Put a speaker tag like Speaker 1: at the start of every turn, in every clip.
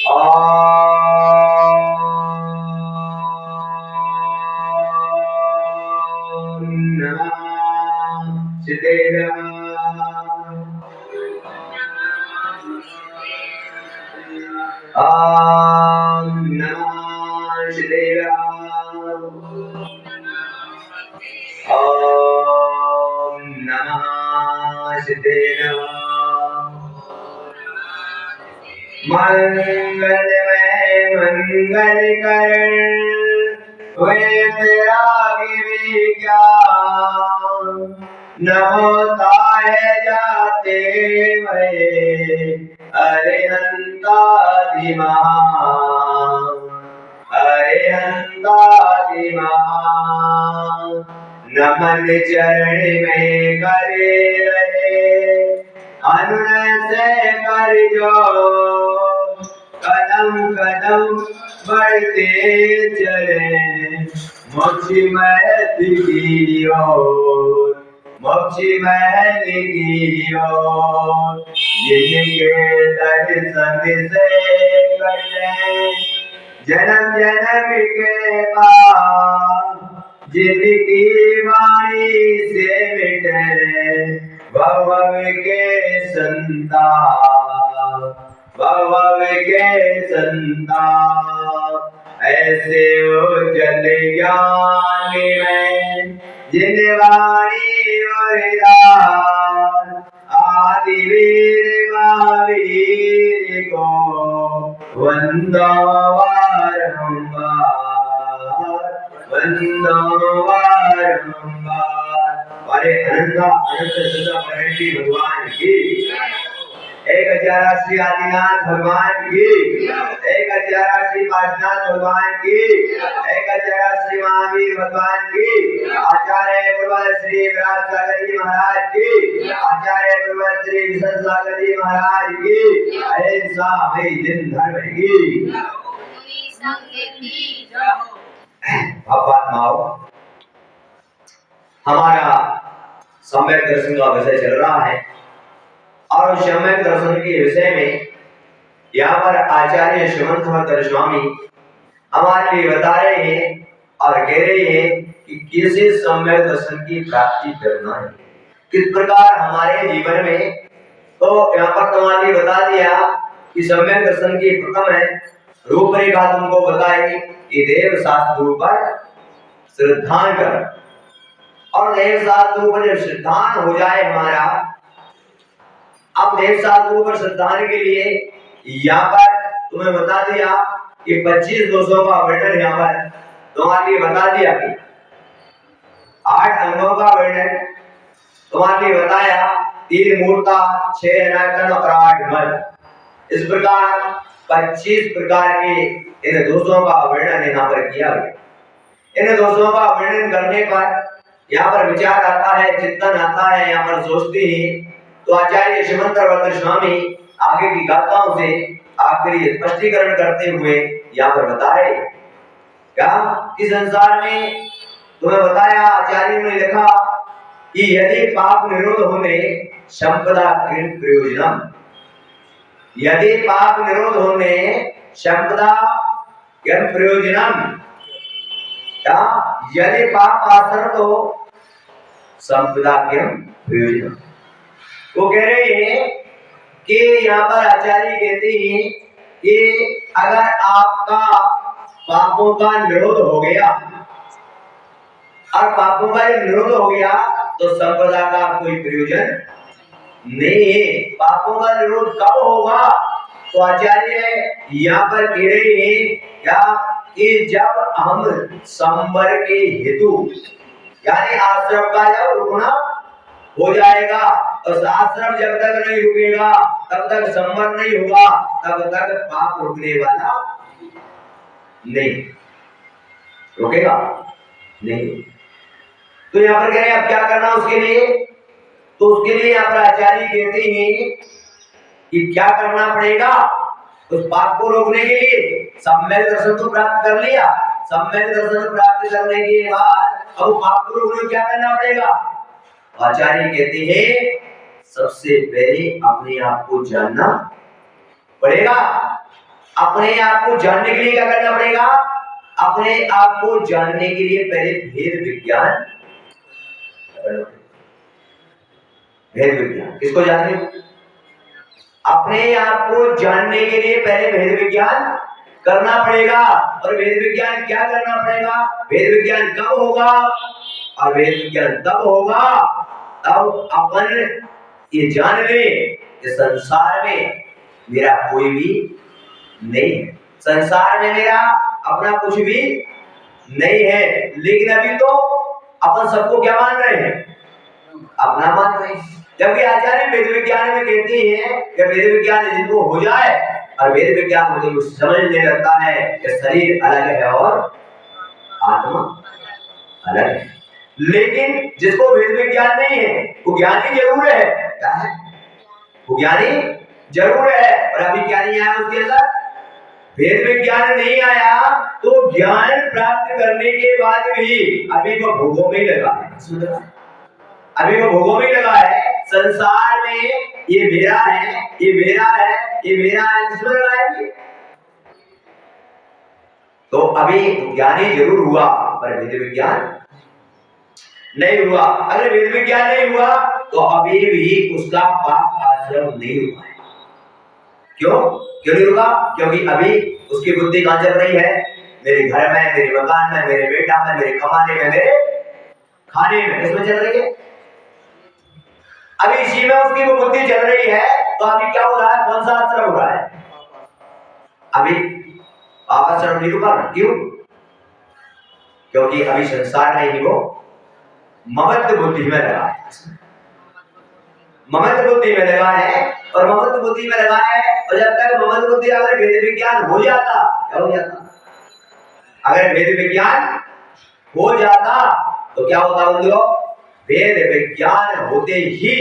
Speaker 1: ओम नमः शिवाय। ओम नमः शिवाय। ओम नमः शिवाय। मंगलमय मंगलकरण वेदरागी विज्ञान नमो ताय जाते भये अरिहंतादिमां अरिहंतादिमां नमन चरण में करे रहे अनुनय से कर जो कदम कदम बढ़ते चले मोक्ष महल की ओर मोक्ष महल की ओर जिनके दर्शन से कटे जन्म जन्म के पाप जिनकी वाणी से मिटे भव के संताप भव के संताप ऐसे उज्जवल ज्ञानी में जिन वाणी उदार आदि वीर महावीर को वंदो बारंबार वंदो बारंबार। हमारे अनंत अनंत सदा महर्षि भगवान की 1000 श्री आदिनाथ भगवान की 1000 श्री पार्श्वनाथ भगवान की 1000 श्री महावीर भगवान की आचार्य गुरुवर श्री विराट सागर जी महाराज की आचार्य गुरुवर श्री विशन सागर जी महाराज की ऐसा है दिन धर्म की अपात्माओं। हमारा सम्यक दर्शन का विषय चल रहा है और सम्यक दर्शन के विषय में यहाँ पर आचार्य श्रीमंत भद्र स्वामी हमारे लिए बता रहे हैं और कह रहे हैं कि कैसे सम्यक दर्शन की प्राप्ति करना है, किस प्रकार हमारे जीवन में। तो यहाँ पर तुम्हारे लिए बता दिया कि सम्यक दर्शन की प्रथम है रूपरेखा तुमको बताई कि देव शास्त्र पर श्रद्धा कर और देव शास्त्र पर श्रद्धान हो जाए हमारा। अब देव शास्त्र पर श्रद्धान के लिए यहाँ पर तुम्हें बता दिया कि 25 दोषों का वर्णन यहाँ पर तुम्हारे लिए बता दिया कि 8 अंगों का वर्णन तुम्हारे लिए बताया 3 मूर्ता 6 अनायतन और 8 मल। इस प्रकार 25 प्रकार के इन दोषों का वर्णन यहाँ पर किया गया। इन दोषों का वर्णन करने पर यहाँ पर विचार आता है, चिंतन आता है, यहाँ पर सोचते हैं। तो आचार्य श्रीमंत भद्र स्वामी आगे की गाथाओं से आपके लिए स्पष्टीकरण करते हुए यहाँ पर बता रहे क्या कि संसार में तुम्हें बताया आचार्य ने लिखा कि यदि पाप निरोध होने संपदा किम प्रयोजनम, यदि पाप निरोध होने संपदा किम प्रयोजनम, यदि पाप आश्रित हो संपदा किम प्रयोजनम। वो कह रहे हैं कि यहाँ पर आचार्य कहते हैं कि अगर आपका पापों का निरोध हो गया और पापों का निरोध हो गया तो संपदा का कोई प्रयोजन नहीं है। पापों का निरोध कब होगा? तो आचार्य यहाँ पर कह रहे हैं क्या कि जब हम संवर के हेतु यानी आश्रम का जब रुकना हो जाएगा, तो आश्रम जब तक नहीं रुकेगा तब तक संवर नहीं होगा, तब तक पाप रुकने वाला नहीं, रुकेगा नहीं। तो यहाँ पर कह रहे हैं अब क्या करना उसके लिए? तो उसके लिए यहाँ पर आचार्य कहते हैं कि क्या करना पड़ेगा उस पाप को रोकने के लिए। सम्यक दर्शन तो प्राप्त कर लिया, सम्यक दर्शन प्राप्त करने के बाद अब पाप को रोकने को क्या करना पड़ेगा? आचार्य कहते हैं सबसे पहले अपने आप को जानना पड़ेगा अपने आप को जानने के लिए क्या करना पड़ेगा? अपने आप को जानने के लिए पहले भेद विज्ञान। भेद विज्ञान किसको जानने? अपने आप को जानने के लिए पहले भेद विज्ञान करना पड़ेगा। और भेद विज्ञान क्या करना पड़ेगा? भेद विज्ञान कब होगा? और भेद विज्ञान तब होगा तब अपन ये जान ले कि संसार में मेरा कोई भी नहीं है, संसार में मेरा अपना कुछ भी नहीं है। लेकिन अभी तो अपन सबको क्या मान रहे हैं? अपना मान रहे हैं। जबकि आचार्य वेद विज्ञान में कहते हैं कि वेद विज्ञान जिनको हो जाए और वेद विज्ञान मुझे समझने लगता है कि शरीर अलग है और आत्मा अलग है। लेकिन जिसको वेद विज्ञान नहीं है वो ज्ञानी जरूर है। क्या है? वो ज्ञानी जरूर है। और अभी क्या नहीं आया उसके अंदर? वेद विज्ञान नहीं आया तो ज्ञान प्राप्त करने के बाद भी अभी वो भोगों में लगा है। अभी वो भोगों में लगा है। संसार में ये मेरा है, ये मेरा है, ये मेरा है, किसमें लगा है? तो अभी ज्ञानी जरूर हुआ पर वेद विज्ञान नहीं हुआ। अगर वेद विज्ञान नहीं हुआ तो अभी भी उसका पाप आश्रम नहीं हुआ है। क्यों नहीं हुआ? क्योंकि अभी उसकी बुद्धि कहां चल रही है? मेरे घर में, मेरे मकान में, मेरे बेटा में, मेरे कमाने में, मेरे खाने में। किसमें चल रही है? अभी इसी में उसकी वो बुद्धि चल रही है। तो अभी क्या हो रहा है? कौन सा आश्रम हो रहा है? अभी पाप आश्रम नहीं रुका ना। क्यों? क्योंकि अभी संसार में ही वो ममत्व बुद्धि में लगा है। ममत्व बुद्धि में लगा है और ममत्व बुद्धि में लगा है। और जब तक ममत्व बुद्धि अगर वेद विज्ञान हो जाता, क्या हो जाता? अगर वेद विज्ञान हो जाता तो क्या होता बंधुओं? वेद विज्ञान होते ही,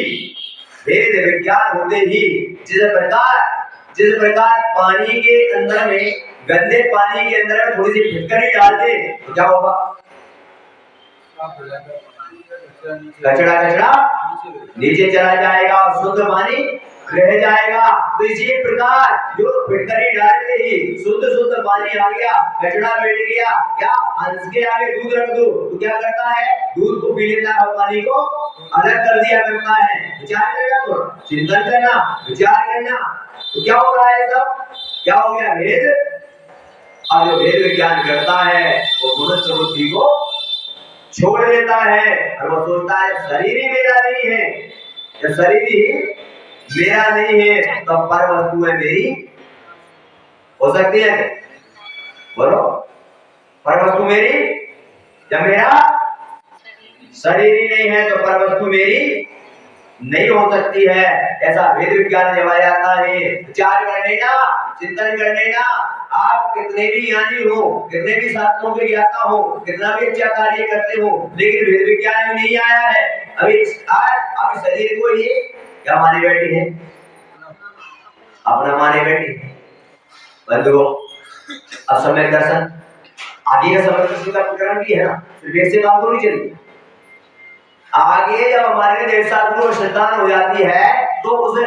Speaker 1: वेद विज्ञान होते ही जिस प्रकार पानी के अंदर में, गंदे पानी के अंदर में थोड़ी सी फिटकरी डाल दे तो क्या होगा? कचरा कचरा नीचे चला जाएगा और शुद्ध पानी रह जाएगा। तो इसी प्रकार जो फिटकरी डालते ही शुद्ध पानी आ गया, कचरा बैठ गया। क्या हंस के आगे दूध रख दो तो क्या करता है? दूध को पी लेता है और पानी को अलग कर दिया करता है। विचार करना, तो चिंतन करना, विचार करना। तो क्या हो रहा है? सब क्या हो गया? वेद। और जो वेद विज्ञान करता है वो मनुष्य बुद्धि को छोड़ देता है और वो सोचता है शरीर ही मेरा नहीं है। जब शरीर ही मेरा नहीं है तो पर वस्तुएं मेरी हो सकती है क्या? बोलो, पर वस्तु मेरी? जब मेरा शरीर ही नहीं है तो पर वस्तु मेरी नहीं हो सकती है। ऐसा वेद विज्ञान जब आ जाता है, विचार कर लेना, चिंतन कर लेना। आप कितने भी ज्ञानी हो, कितने भी शास्त्रों के ज्ञाता हो, कितना भी अच्छा कार्य करते हो, लेकिन वेद विज्ञान में नहीं आया है। अभी आप शरीर को ही क्या माने बैठे हैं? अपना माने बैठे। बंधुओं, अब सम्यक दर्शन आगे का सम्यक दर्शन का प्रकरण भी है ना, सिर्फ एक से बात तो नहीं चली। आगे जब हमारे देश शास्त्रों में संतान हो जाती है तो उस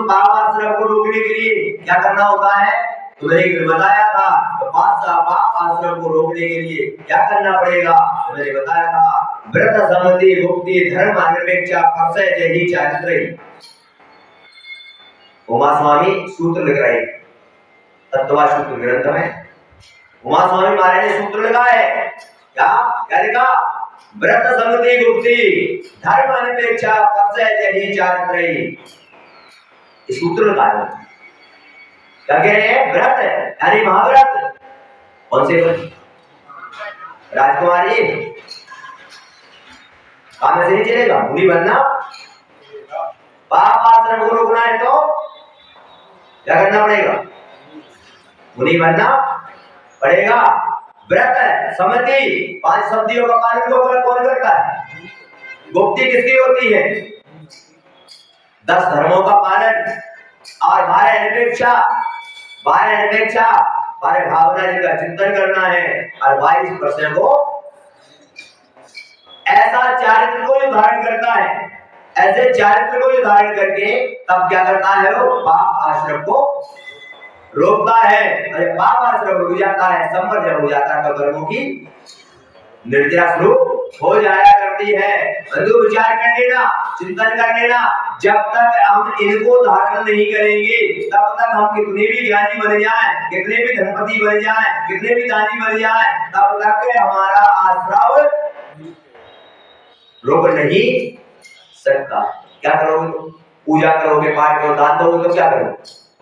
Speaker 1: पाप आश्रम को रोकने के लिए क्या करना होता है? तुम्हें एक बताया था। तो पाप आश्रम को रोकने के लिए क्या करना पड़ेगा? तो मैंने बताया था, व्रत सम्मति मुक्ति धर्म निरपेक्षा परसय जय चारित्र। उमा स्वामी सूत्र लिख रहे हैं तत्वा सूत्र ग्रंथ में। उमा स्वामी महाराज ने सूत्र लिखा है। क्या लिखा? व्रत सम्मति मुक्ति धर्म निरपेक्षा परसय जय चारित्र। इस सूत्र लिखा है। क्या कह रहे हैं? व्रत यानी महाव्रत। कौन से व्रत? राजकुमारी काम से नहीं चलेगा। मुनि बनना, पाप आश्रम को रोकना है तो क्या करना पड़ेगा? मुनि बनना पड़ेगा। व्रत सम्मति 5 शब्दियों का पालन कौन करता है? मुक्ति किसकी होती है? 10 धर्मों का पालन। और 12 निरपेक्षा, 12 भावना जिनका चिंतन करना है। और 22% को ऐसा चारित्र को जो धारण करता है, ऐसे चारित्र को जो धारण करके तब क्या करता है? वो पाप आश्रम को रोकता है। अरे पाप आश्रम रुक जाता है, संवर जब हो जाता है तो कर्मों की निर्जरा शुरू हो जाया करती है। बंधु विचार कर लेना, चिंतन कर लेना, जब तक हम इनको धारण नहीं करेंगे तब तक हम कितने भी ज्ञानी बन जाएं, कितने भी धनपति बन जाएं, कितने भी दानी बन जाएं, तब तक हमारा आश्रम रोक नहीं सकता। क्या करोगे तुम? पूजा करोगे, पाठ करोगे, दान दोगे तो क्या करोगे?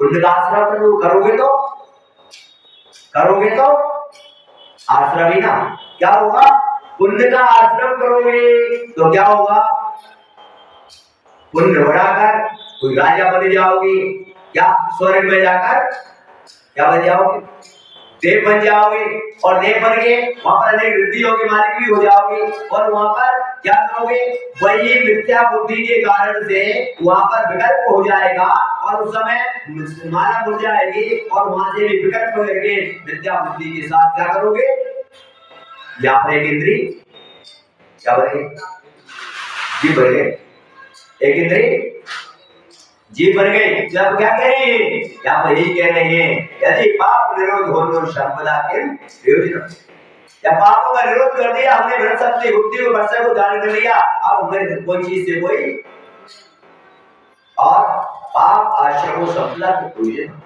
Speaker 1: पुण्य का आश्रम करोगे तो आश्रम ही ना। क्या होगा? पुण्य का आश्रम करोगे तो क्या होगा? पुण्य बढ़ाकर कोई राजा बन जाओगे, क्या स्वर्ग में जाकर क्या बन जाओगे? देव बन जाओगे, और देव बन के वहां पर अनेक रिद्धियों के मालिक भी हो जाओगे। और वहां पर क्या करोगे? वही मिथ्या बुद्धि के कारण से वहां पर विकल्प हो जाएगा, और उस समय माला बुझ जाएगी, और वहां से भी विकल्प करके मिथ्या बुद्धि के साथ क्या करोगे? यहाँ पर एक इंद्री क्या बनेगी? जीव बन गए। एक इंद्री जीव बन गई। जब क्या कह रही है? यहाँ पर यही कह रहे हैं, यदि पाप निरोध हो संपदा के प्रयोजन। या पापों का निरोध कर दिया हमने, व्रत अपनी बुद्धि को वर्षा को धारण कर लिया, अब हमें कोई चीज से कोई और पाप आश्रमों संपदा के प्रयोजन।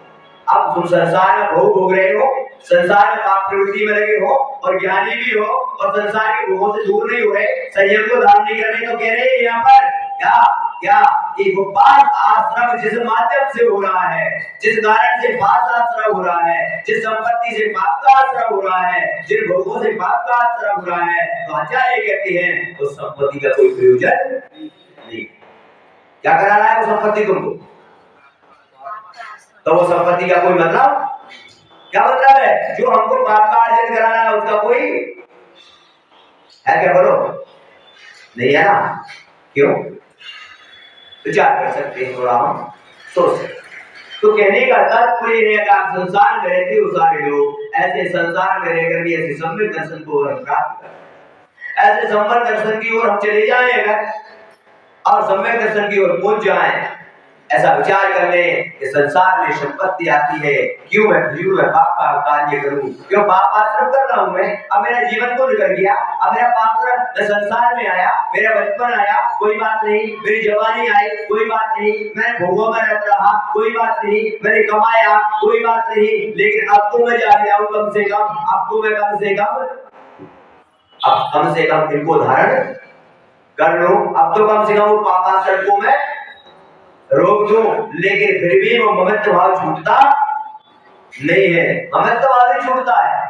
Speaker 1: अब तुम संसार में भोग भोग रहे हो, संसार में पाप प्रवृत्ति में लगे हो, और ज्ञानी भी हो, और संसार के भोगों से दूर नहीं हो रहे, संयम को धारण नहीं कर रहे, तो कह रहे हैं यहाँ पर क्या क्या कि वो पाप आश्रम जिस माध्यम से हो रहा है, जिस कारण से पाप आश्रम हो रहा है, जिस संपत्ति से पाप का आश्रम हो रहा है, जिन भोगों से पाप का आश्रम हो रहा है, तो आचार्य कहते हैं उस संपत्ति का कोई प्रयोजन नहीं। क्या करा रहा है वो संपत्ति तुमको? तो वो संपत्ति का कोई मतलब क्या मतलब है? जो हमको पाप का अर्जन कराना है उसका कोई है क्या? बोलो, नहीं है ना? क्यों? विचार कर सकते हैं, थोड़ा हम सोच सकते। तो कहने का तात्पर्य है कि आप संसार में रहते हो सारे लोग, ऐसे संसार में रहकर भी ऐसे सम्यक दर्शन को प्राप्त करें, ऐसे सम्यक दर्शन की ओर हम चले जाएं अगर, और सम्यक दर्शन की ओर पहुंच जाएं, ऐसा विचार कर ले कि संसार में संपत्ति आती है, क्यों मैं पाप का कार्य करूं, क्यों पाप आश्रम कर रहा हूं मैं? अब मेरा जीवन तो निकल गया, अब मेरा पाप, मैं संसार में आया, मेरा बचपन आया, कोई बात नहीं, मेरी जवानी आई, कोई बात नहीं, मैं भोगों में रह रहा, कोई बात नहीं, मैंने कमाया, कोई बात नहीं, लेकिन अब तो मैं जा रहा हूं कम से कम, अब तो मैं कम से कम इनको धारण कर लो, अब तो कम से कम वो पाप आश्रम को मैं रोक दो। लेकिन फिर भी वो ममत्व भाव छूटता नहीं है, ममत्व भाव नहीं छूटता है।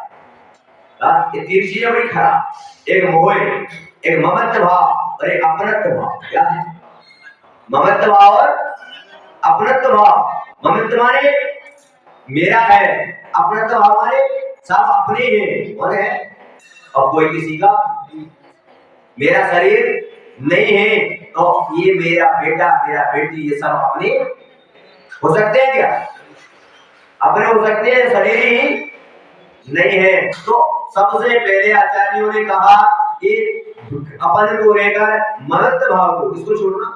Speaker 1: ये तीन चीजें बड़ी खराब, एक मोह, एक ममत्व भाव और एक अपनत्व भाव। क्या है? ममत्व भाव और अपनत्व भाव। ममत्व माने मेरा है, अपनत्व भाव माने सब अपने हैं, कौन है? और कोई किसी का मेरा शरीर नहीं है, तो ये मेरा बेटा, मेरा बेटी, ये सब अपने हो सकते हैं क्या? अपने हो सकते हैं, शरीर ही नहीं है। तो सबसे पहले आचार्यों ने कहा कि अपन को लेकर ममत्व भाव को इसको छोड़ना,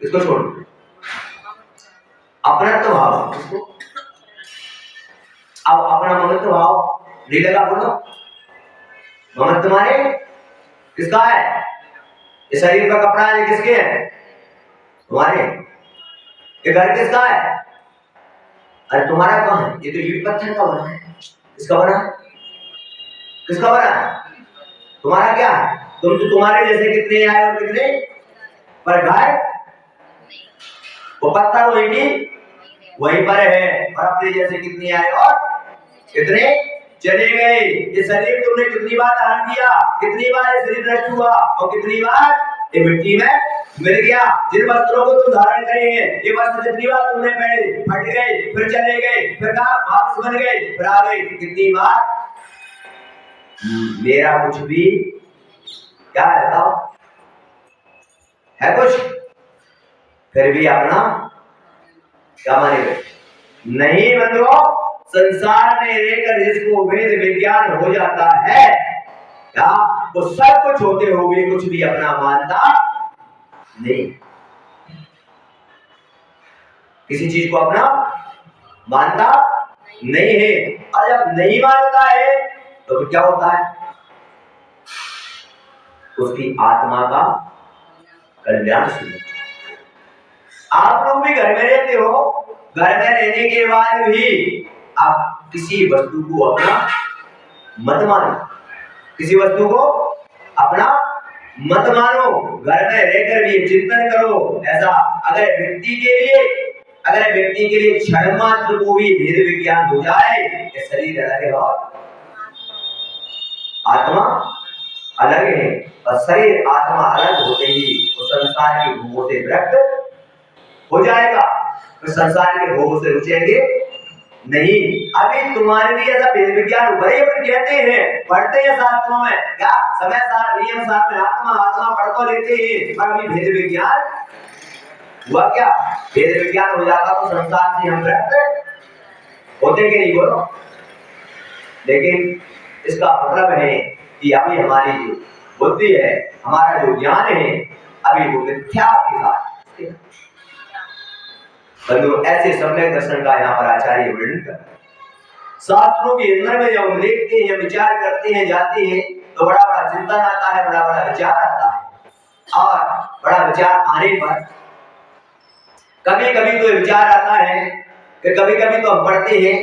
Speaker 1: इसको छोड़ना, अपनत्व भाव इसको। अब अपना ममत्व भाव नहीं लगा, बोलो ममत्व माने किसका है? ये शरीर का कपड़ा है, किसके है? तुम्हारे। ये घर किसका है? अरे तुम्हारा कहाँ है? ये तो ईंट पत्थर का बना है। किसका बना है? किसका बना है? तुम्हारा क्या है? तुम तो तुम्हारे जैसे कितने आए और कितने, पर घर वो पत्थर वहीं पर है, और अपने जैसे कितने आए और कितने चले गए। ये शरीर तुमने कितनी बार धारण किया, कितनी बार ये शरीर नष्ट हुआ, और कितनी बार ये मिट्टी में मिल गया। जिन वस्त्रों को तुम धारण करे हैं, ये वस्त्र कितनी बार तुमने पहने, फट गए, फिर चले गए, फिर कहा वापस बन गए, फिर आ गए, कितनी बार। मेरा कुछ भी क्या है बताओ? है कुछ? फिर भी अपना क्या मानेगा? नहीं बंधुओं, संसार में रहकर जिसको वेद विज्ञान हो जाता है, क्या वो सब कुछ होते हुए कुछ भी अपना मानता नहीं, किसी चीज को अपना मानता नहीं है। और जब नहीं मानता है तो फिर क्या होता है? उसकी आत्मा का कल्याण शुरू होता है। आप लोग भी घर में रहते हो, घर में रहने के बाद भी आप किसी वस्तु को अपना मत मानो, किसी वस्तु को अपना मत मानो। घर में रहकर भी चिंतन करो। ऐसा अगर व्यक्ति के लिए क्षण मात्र को भी भेद विज्ञान हो जाए कि शरीर अलग है और आत्मा अलग है, और शरीर आत्मा अलग होते ही वो संसार के भोगों से विरक्त हो जाएगा। तो संसार के भोगों से रुचेंगे नहीं। अभी तुम्हारे लिए ऐसा भेद विज्ञान बड़े बड़े कहते हैं, पढ़ते हैं शास्त्रों में, क्या समय सार नियम सार में आत्मा आत्मा पढ़ तो लेते हैं, पर अभी भेद विज्ञान हुआ क्या? भेद विज्ञान हो जाता तो संसार से हम विरक्त होते कि नहीं, बोलो? लेकिन इसका मतलब है कि अभी हमारी जो बुद्धि है, हमारा जो ज्ञान है, अभी वो मिथ्या के साथ। बंधु, ऐसे सम्यक दर्शन का यहाँ पर आचार्य वर्णन कर शास्त्रों के अंदर में जब हम देखते हैं, विचार करते हैं, जाते हैं, तो बड़ा बड़ा चिंतन आता है, बड़ा बड़ा विचार आता है। और बड़ा विचार आने पर कभी कभी तो विचार आता है कि कभी कभी तो हम पढ़ते हैं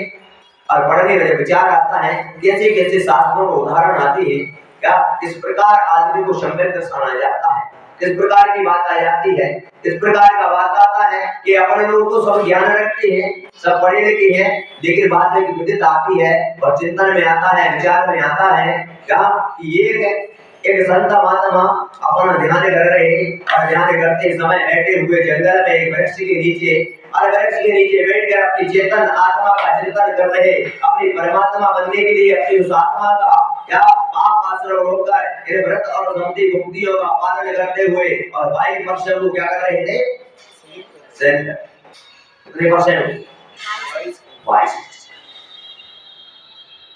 Speaker 1: और पढ़ने में विचार आता है, कैसे कैसे शास्त्रों में उदाहरण आती है, क्या इस प्रकार आदमी को सम्यक दर्शन आ जाता है, इस प्रकार की बात आ जाती है, इस प्रकार का बात आता है कि अपने लोग तो सब ज्ञान रखते हैं, सब पढ़े लिखे हैं, लेकिन बात में विदित आती है और चिंतन में आता है, विचार में आता है, क्या ये एक संत महात्मा अपना ध्यान कर रहे और ध्यान करते समय बैठे हुए जंगल में एक वृक्ष के नीचे, और वृक्ष के नीचे बैठकर अपनी चेतन आत्मा का चिंतन कर रहे, अपनी परमात्मा बनने के लिए अपनी उस आत्मा का क्या पाप आश्रम रोककर इन व्रत और शांति मुक्तियों का पालन करते हुए और 22% को क्या कर रहे थे? सेंटर। कितने परसेंट? 22।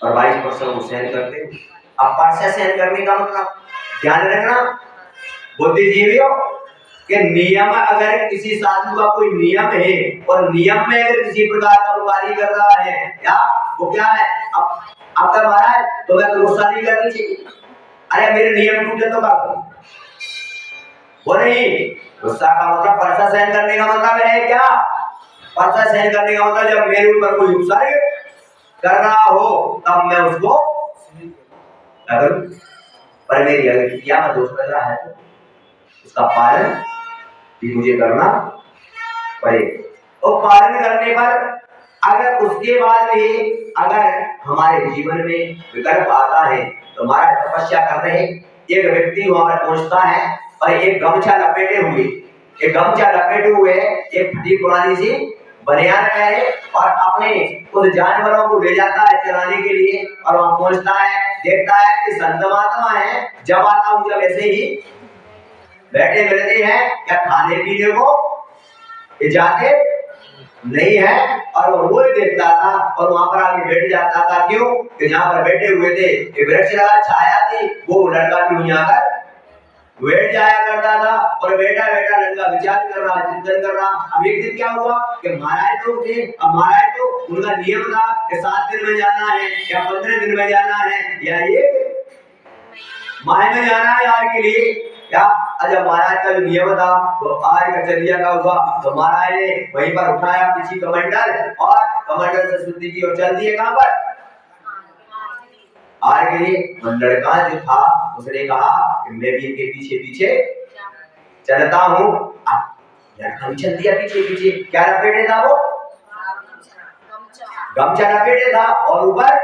Speaker 1: और 22% को सहन करते। अब परसे सहन करने का मतलब ध्यान रखना बुद्धिजीवियों कि नियम, अगर किसी साधु का कोई नियम है और नियम में अगर किसी प्रकार का उपाधि कर रहा है, क्या वो क्या है? अब आपका महाराज तो मैं तो गुस्सा नहीं करनी चाहिए, अरे मेरे नियम टूटे तो क्या करूं? वो नहीं, गुस्सा का मतलब परसा सहन करने का मतलब है क्या? परसा सहन करने का मतलब जब मेरे ऊपर कोई उपचार कर रहा हो तब मैं उसको अगर पर मेरी अगर क्या मैं दोष कर रहा है तो उसका पालन भी मुझे करना पड़ेगा। और पालन करने पर अगर उसके बाद भी अगर हमारे जीवन में विकल्प आता है तो हमारा तपस्या कर रहे एक व्यक्ति वहां पर पहुंचता है और एक गमछा लपेटे हुए एक फटी पुरानी सी बनियान है और अपने उस जानवरों को ले जाता है चराने के लिए, और वहां पहुंचता है, देखता है कि संत महात्मा है, जब आता हूं जब ऐसे ही बैठे मिलते हैं, क्या खाने पीने को इजाजत नहीं है, और वो रोज देखता था और वहां पर आके बैठ जाता था। क्यों? कि जहां पर बैठे हुए थे एक वृक्ष लगा, छाया थी, वो लड़का भी वहीं आकर बैठ जाया करता था और बैठा बैठा लड़का विचार कर रहा, चिंतन कर रहा। अब एक दिन क्या हुआ कि महाराज लोग थे, अब महाराज तो उनका नियम था कि 7 दिन में जाना है या 15 दिन में जाना है या एक माह में जाना है यार के लिए, क्या जब महाराज का जो नियम था तो आज का चलिया का हुआ, तो महाराज ने वहीं पर उठाया पीछे कमंडल और कमंडल से शुद्धि की और चल दिए कहां पर? आर के लिए। लड़का जो था उसने कहा कि मैं भी इनके पीछे पीछे चलता हूँ। लड़का भी चल दिया पीछे पीछे। क्या लपेटे था वो? गमछा लपेटे था और ऊपर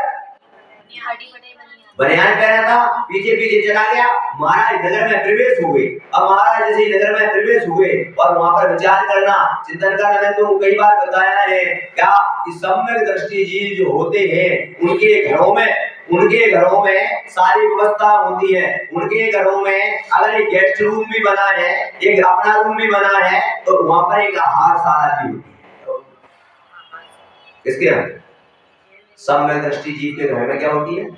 Speaker 1: बनियान पहना था, पीछे पीछे चला गया। महाराज नगर में प्रवेश हुए। अब महाराज जैसे नगर में प्रवेश हुए और वहां पर विचार करना, चिंतन करना, मैंने तो कई बार बताया है क्या कि सम्यक दृष्टि जीव जो होते हैं उनके घरों में सारी व्यवस्था होती है। उनके घरों में अगर एक गेस्ट रूम भी बना है, एक अपना रूम भी बना है, तो वहां पर एक आहारशाला भी होती है। किसके? सम्यक दृष्टि जीव के घर में क्या होती है?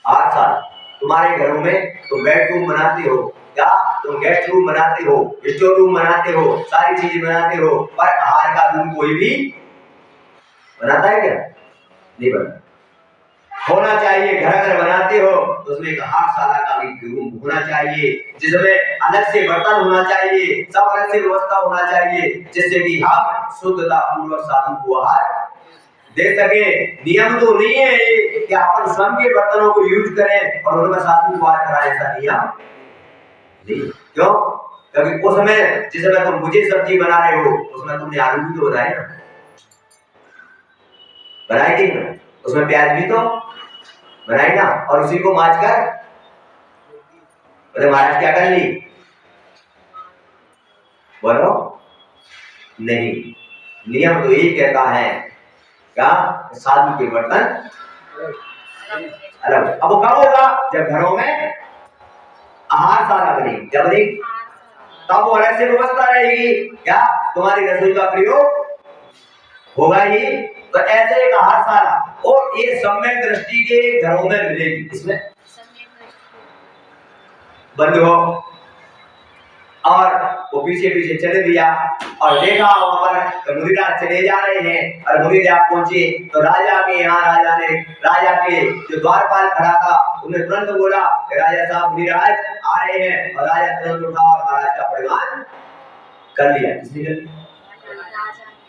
Speaker 1: 8 साल। तुम्हारे घरों में तुम बेडरूम बनाते हो, क्या तुम गेस्ट रूम बनाते हो, स्टोर रूम बनाते हो, सारी चीजें बनाते हो, पर आहार का रूम कोई भी बनाता है क्या? नहीं बनाता। होना चाहिए, घर अगर बनाते हो तो उसमें एक हारशाला का भी रूम होना चाहिए, जिसमें अलग से बर्तन होना चाहिए, सब अलग से व्यवस्था होना चाहिए, जिससे कि हम शुद्धता पूर्वक साधु को आहार दे सके। नियम तो नहीं है कि अपन स्वयं के बर्तनों को यूज करें और उनमें साधु को आहार कराए, ऐसा नियम नहीं। क्यों? क्योंकि उस समय जिस समय तुम मुझे सब्जी बना रहे हो उसमें तुमने आलू भी तो बनाए ना, बनाए कि नहीं? उसमें प्याज भी तो बनाए ना, और उसी को मांझ कर बोले महाराज क्या कर ली? बोलो नहीं। नियम तो यही कहता है क्या? साधु के बर्तन अलग। अब वो कब होगा? जब घरों में आहार सारा बनेगी, जब बनेगी तब वो अलग से व्यवस्था रहेगी। क्या तुम्हारी रसोई का प्रयोग होगा ही? तो ऐसे एक आहार सारा और ये सम्यक दृष्टि के घरों में मिलेगी। इसमें बंद हो और वो पीछे पीछे चले दिया और देखा वहां पर मुनिराज चले जा रहे हैं और मुनिराज पहुंचे तो राजा के यहाँ राजा के जो द्वारपाल खड़ा था उन्हें तुरंत बोला कि राजा साहब मुनिराज आ रहे हैं, और राजा तुरंत उठा और महाराज का प्रणाम कर लिया। किसने कर लिया?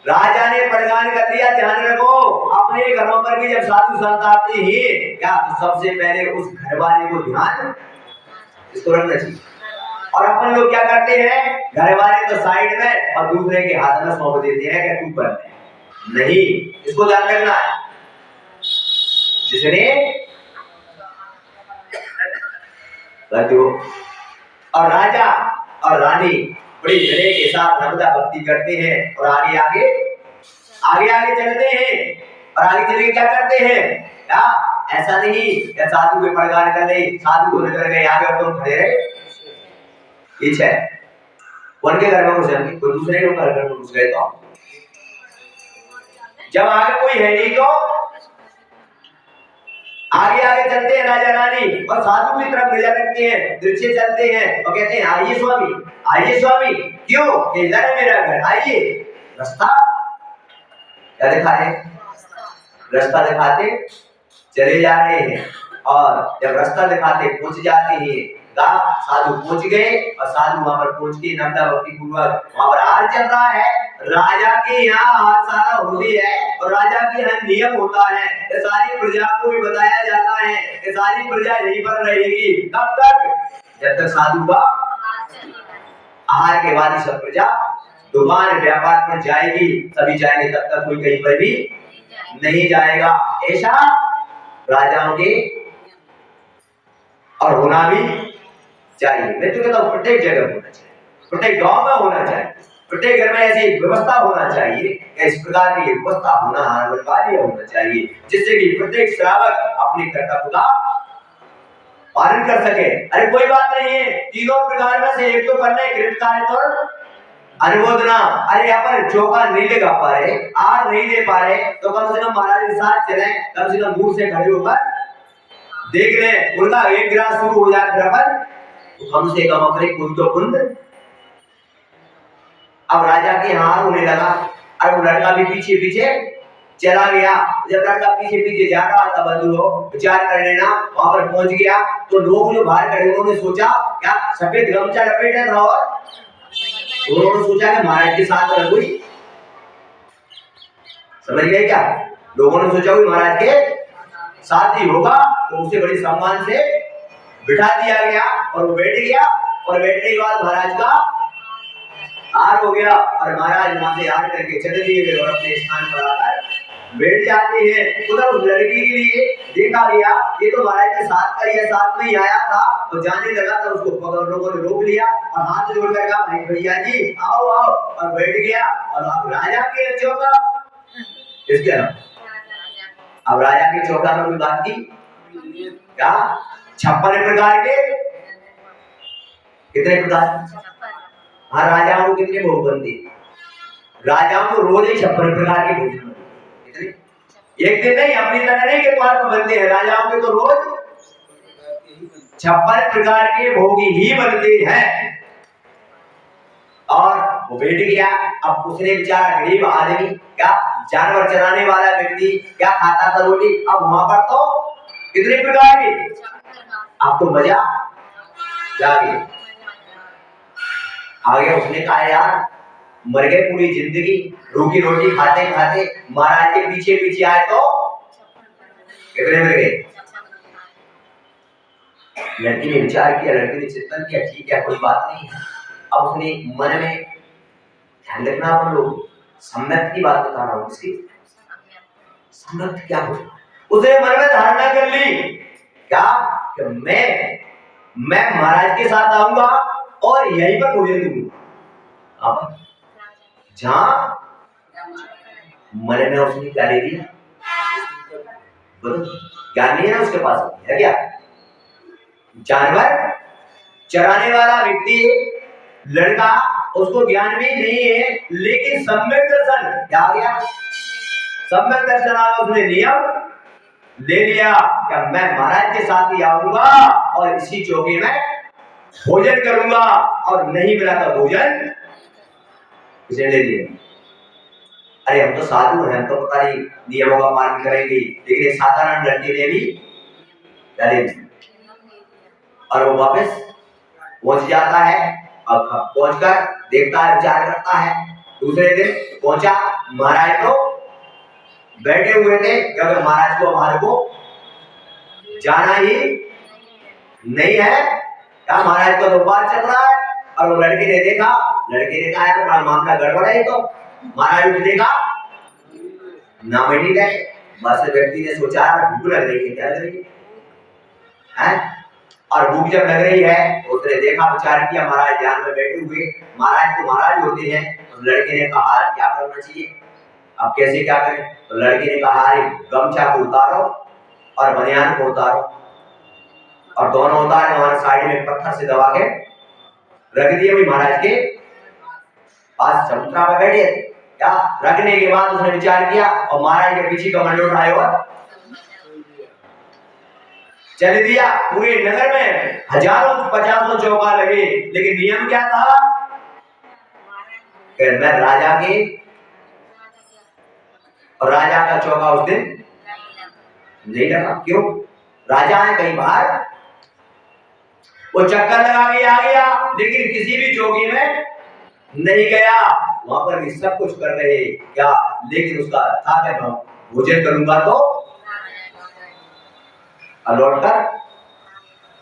Speaker 1: राजा ने प्रदान कर दिया। ध्यान रखो, अपने घरों पर भी जब साधु संत आते हैं क्या तो सबसे पहले उस घर वाले को ध्यान इसको रखना चाहिए। और अपन लोग क्या करते हैं, घर वाले तो साइड में और दूसरे के हाथ में सौंप देते हैं कि तू कर नहीं, इसको ध्यान रखना है। जिसने गलती हो और राजा और रानी बड़ी विनय के साथ नर्मदा भक्ति करते हैं और आगे आगे आगे आगे चलते हैं और आगे चल के क्या करते हैं? क्या ऐसा नहीं कि साधु के प्रगान कर ले, साधु को निकल गए आगे और तुम खड़े रहे पीछे। उनके घर में घुस जाएंगे, कोई दूसरे के घर में घुस गए तो जब आगे कोई है नहीं तो आगे आगे चलते हैं राजा रानी और साधु की तरफ नजर रखते हैं, दृश्य चलते हैं और कहते हैं आइए स्वामी, आइए स्वामी। क्यों? इधर है मेरा घर, आइए। रास्ता क्या दिखाए? रास्ता दिखाते चले जा रहे हैं और जब रास्ता दिखाते पहुंच जाते हैं, साधु पहुंच गए और साधु वहां पर पहुंच के नर्मदा भक्ति पूर्वक वहां पर आर चल रहा है। राजा के यहाँ हाथ सारा होली है और राजा के यहाँ नियम होता है, सारी प्रजा को भी बताया जाता है कि सारी प्रजा यहीं पर रहेगी। कब तक? जब तक साधु का आहार के बाद ही सब प्रजा दुकान व्यापार पर जाएगी, सभी जाएंगे, तब तक कोई कहीं पर भी नहीं जाएगा। ऐसा राजाओं के और होना भी चाहिए। मैं तो कहता हूँ प्रत्येक जगह होना चाहिए, प्रत्येक गांव में होना चाहिए, प्रत्येक घर में ऐसी व्यवस्था होना चाहिए, इस प्रकार की व्यवस्था होना अनिवार्य होना चाहिए, जिससे कि प्रत्येक श्रावक अपने कर्तव्य का पालन कर सके। अरे कोई बात नहीं है, तीनों प्रकार में से एक तो करना है, कृत कार्य तो अनुमोदना। अरे यहाँ पर चौका नहीं लगा पा रहे, आर नहीं दे पा रहे, तो कम से कम महाराज के साथ चले, कम से कम दूर से खड़े होकर देख ले, उनका एक गिलास शुरू हो जाए बराबर, तो कम से कम अपने कुंद तो कुंद। अब राजा के हार होने लगा और वो लड़का भी पीछे पीछे चला गया। जब लड़का पीछे पीछे जा रहा था, बंधु विचार कर लेना, वहां पर पहुंच गया तो लोग जो बाहर खड़े उन्होंने सोचा क्या सफेद गमछा लपेटा था और उन्होंने सोचा कि महाराज के साथ अगर कोई, समझ गए क्या? लोगों ने सोचा कोई महाराज के साथ ही होगा, तो उसे बड़ी सम्मान से बिठा दिया गया और वो बैठ गया और बैठने के बाद महाराज का हार हो गया और महाराज वहां से हार करके चले दिए और अपने स्थान पर आकर बैठ जाते हैं। उधर उस लड़की के लिए देखा गया, ये तो महाराज के साथ का ये साथ में ही आया था, तो जाने लगा तो उसको लोगों ने रोक लिया और हाथ जोड़कर कहा भाई भैया जी आओ आओ, और बैठ गया। और अब राजा के चौका किसके नाम? अब राजा के चौका में कोई बात की क्या? 56 प्रकार के, कितने प्रकार? हाँ, राजाओं को कितने भोग बनते? राजाओं को रोज ही 56 प्रकार के भोजन बनते, एक दिन नहीं, अपनी तरह नहीं कि द्वार पर बनते हैं, राजाओं के तो रोज 56 प्रकार के भोग ही बनते हैं। और वो बैठ गया। अब उसने बेचारा गरीब आदमी, क्या जानवर चराने वाला व्यक्ति, क्या खाता था रोटी। अब वहां पर तो कितने प्रकार की, आपको मजा क्या आ गया। उसने कहा यार मर गए पूरी जिंदगी रूखी रोटी खाते खाते, महाराज के पीछे पीछे आए तो कितने मर गए। लड़की ने विचार किया, लड़की ने चिंतन किया, ठीक है कोई बात नहीं है। अब उसने मन में, ध्यान रखना अपन लोग, सम्यक की बात बता रहा हूँ, इसकी सम्यक क्या हो। उसने मन में धारणा कर ली क्या कि मैं महाराज के साथ आऊंगा और यहीं पर भोजन दूंगा। जहां मन में उसने क्या ले लिया, ज्ञान नहीं है ना उसके पास, है क्या। जानवर चराने वाला व्यक्ति लड़का, उसको ज्ञान भी नहीं है, लेकिन सम्यक दर्शन क्या आ गया, सम्यक दर्शन आ गया। उसने नियम ले लिया कि मैं महाराज के साथ ही आऊंगा और इसी चौकी में भोजन करूंगा, और नहीं मिला तो भोजन उसे ले लिया। अरे हम तो साधु हैं, तो पता नहीं नियमों का पालन करेंगे, लेकिन एक साधारण लड़की ने भी ले लिया। और वो वापस पहुंच जाता है, और पहुंचकर देखता है, विचार करता है। दूसरे दिन पहुंचा, महाराज तो बैठे हुए थे, अगर महाराज को हमारे को जाना ही नहीं है, क्या महाराज को तो बात चल रहा है। और वो लड़के ने देखा, लड़के ने कहा यार मामला गड़बड़ है तो। महाराज उठने का नाम ही नहीं ले। बस व्यक्ति ने सोचा भूख लग रही है, क्या लग रही है, और भूख जब लग रही है उसने देखा, विचार किया, महाराज ध्यान में बैठे हुए, महाराज तो महाराज होते हैं। तो लड़के ने कहा क्या करना चाहिए, अब कैसे क्या करें। तो लड़के ने कहा गमछा को उतारो और बनियान को उतारो, और दोनों उतारे, हमारे साइड में पत्थर से दबा के रख दिए। भी महाराज के पास चबूतरा पर बैठे, क्या रखने के बाद उसने विचार किया और महाराज के पीछे कमंडल उठाए और चल दिया। पूरे नगर में हजारों पचासों चौका लगे, लेकिन नियम क्या था कि मैं राजा के, और राजा का चौका उस दिन नहीं लगा। क्यों, राजा है कहीं बाहर, वो चक्कर लगा के आ गया, लेकिन किसी भी चौकी में नहीं गया। वहां पर भी सब कुछ कर रहे क्या, लेकिन उसका था कि मैं भोजन करूंगा तो लौट कर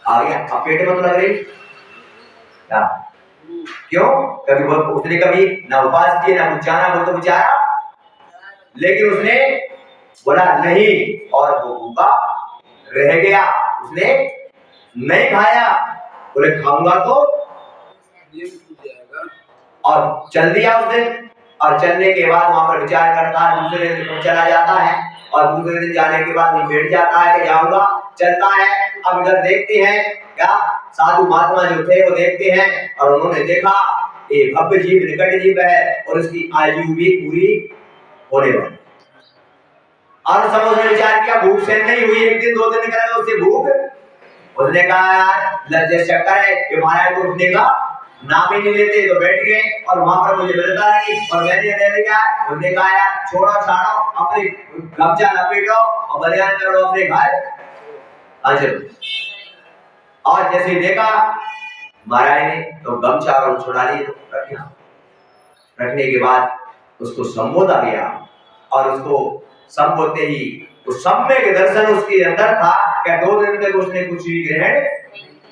Speaker 1: आ गया। अब पेट में तो लग रही क्या, क्यों, कभी वो उसने कभी ना उपवास किए ना कुछ जाना, वो तो बेचारा, लेकिन उसने बोला नहीं, और वो भूखा रह गया। उसने नहीं खाया, बोले खाऊंगा तो, और चल दिया उस दिन। और चलने के बाद वहां पर विचार करता है, दूसरे दिन चला जाता है, और दूसरे दिन जाने के बाद बैठ जाता है कि जाऊंगा, चलता है। अब इधर देखते हैं क्या, साधु महात्मा जो थे वो देखते हैं, और उन्होंने देखा ये भव्य जीव निकट जीव है, और इसकी आयु भी पूरी होने वाली। और सब उसने विचार किया, भूख से नहीं हुई, एक दिन दो दिन करेगा उससे भूख। उसने कहा यार लज्जे चक्कर है कि महाराज को उठने का नाम ही नहीं लेते, तो बैठ गए, और वहां पर मुझे मिलता नहीं, और मैंने ले लिया। उसने कहा यार छोड़ो छाड़ो, अपने गमछा लपेटो और बनियान करो अपने घर। अच्छा, और जैसे ही देखा महाराज ने, तो गमछा और छुड़ा लिए, रखने के बाद उसको संबोधा गया, और उसको संबोधते ही तो सम्यक दर्शन उसके अंदर था कि 2 दिन तक उसने कुछ भी ग्रहण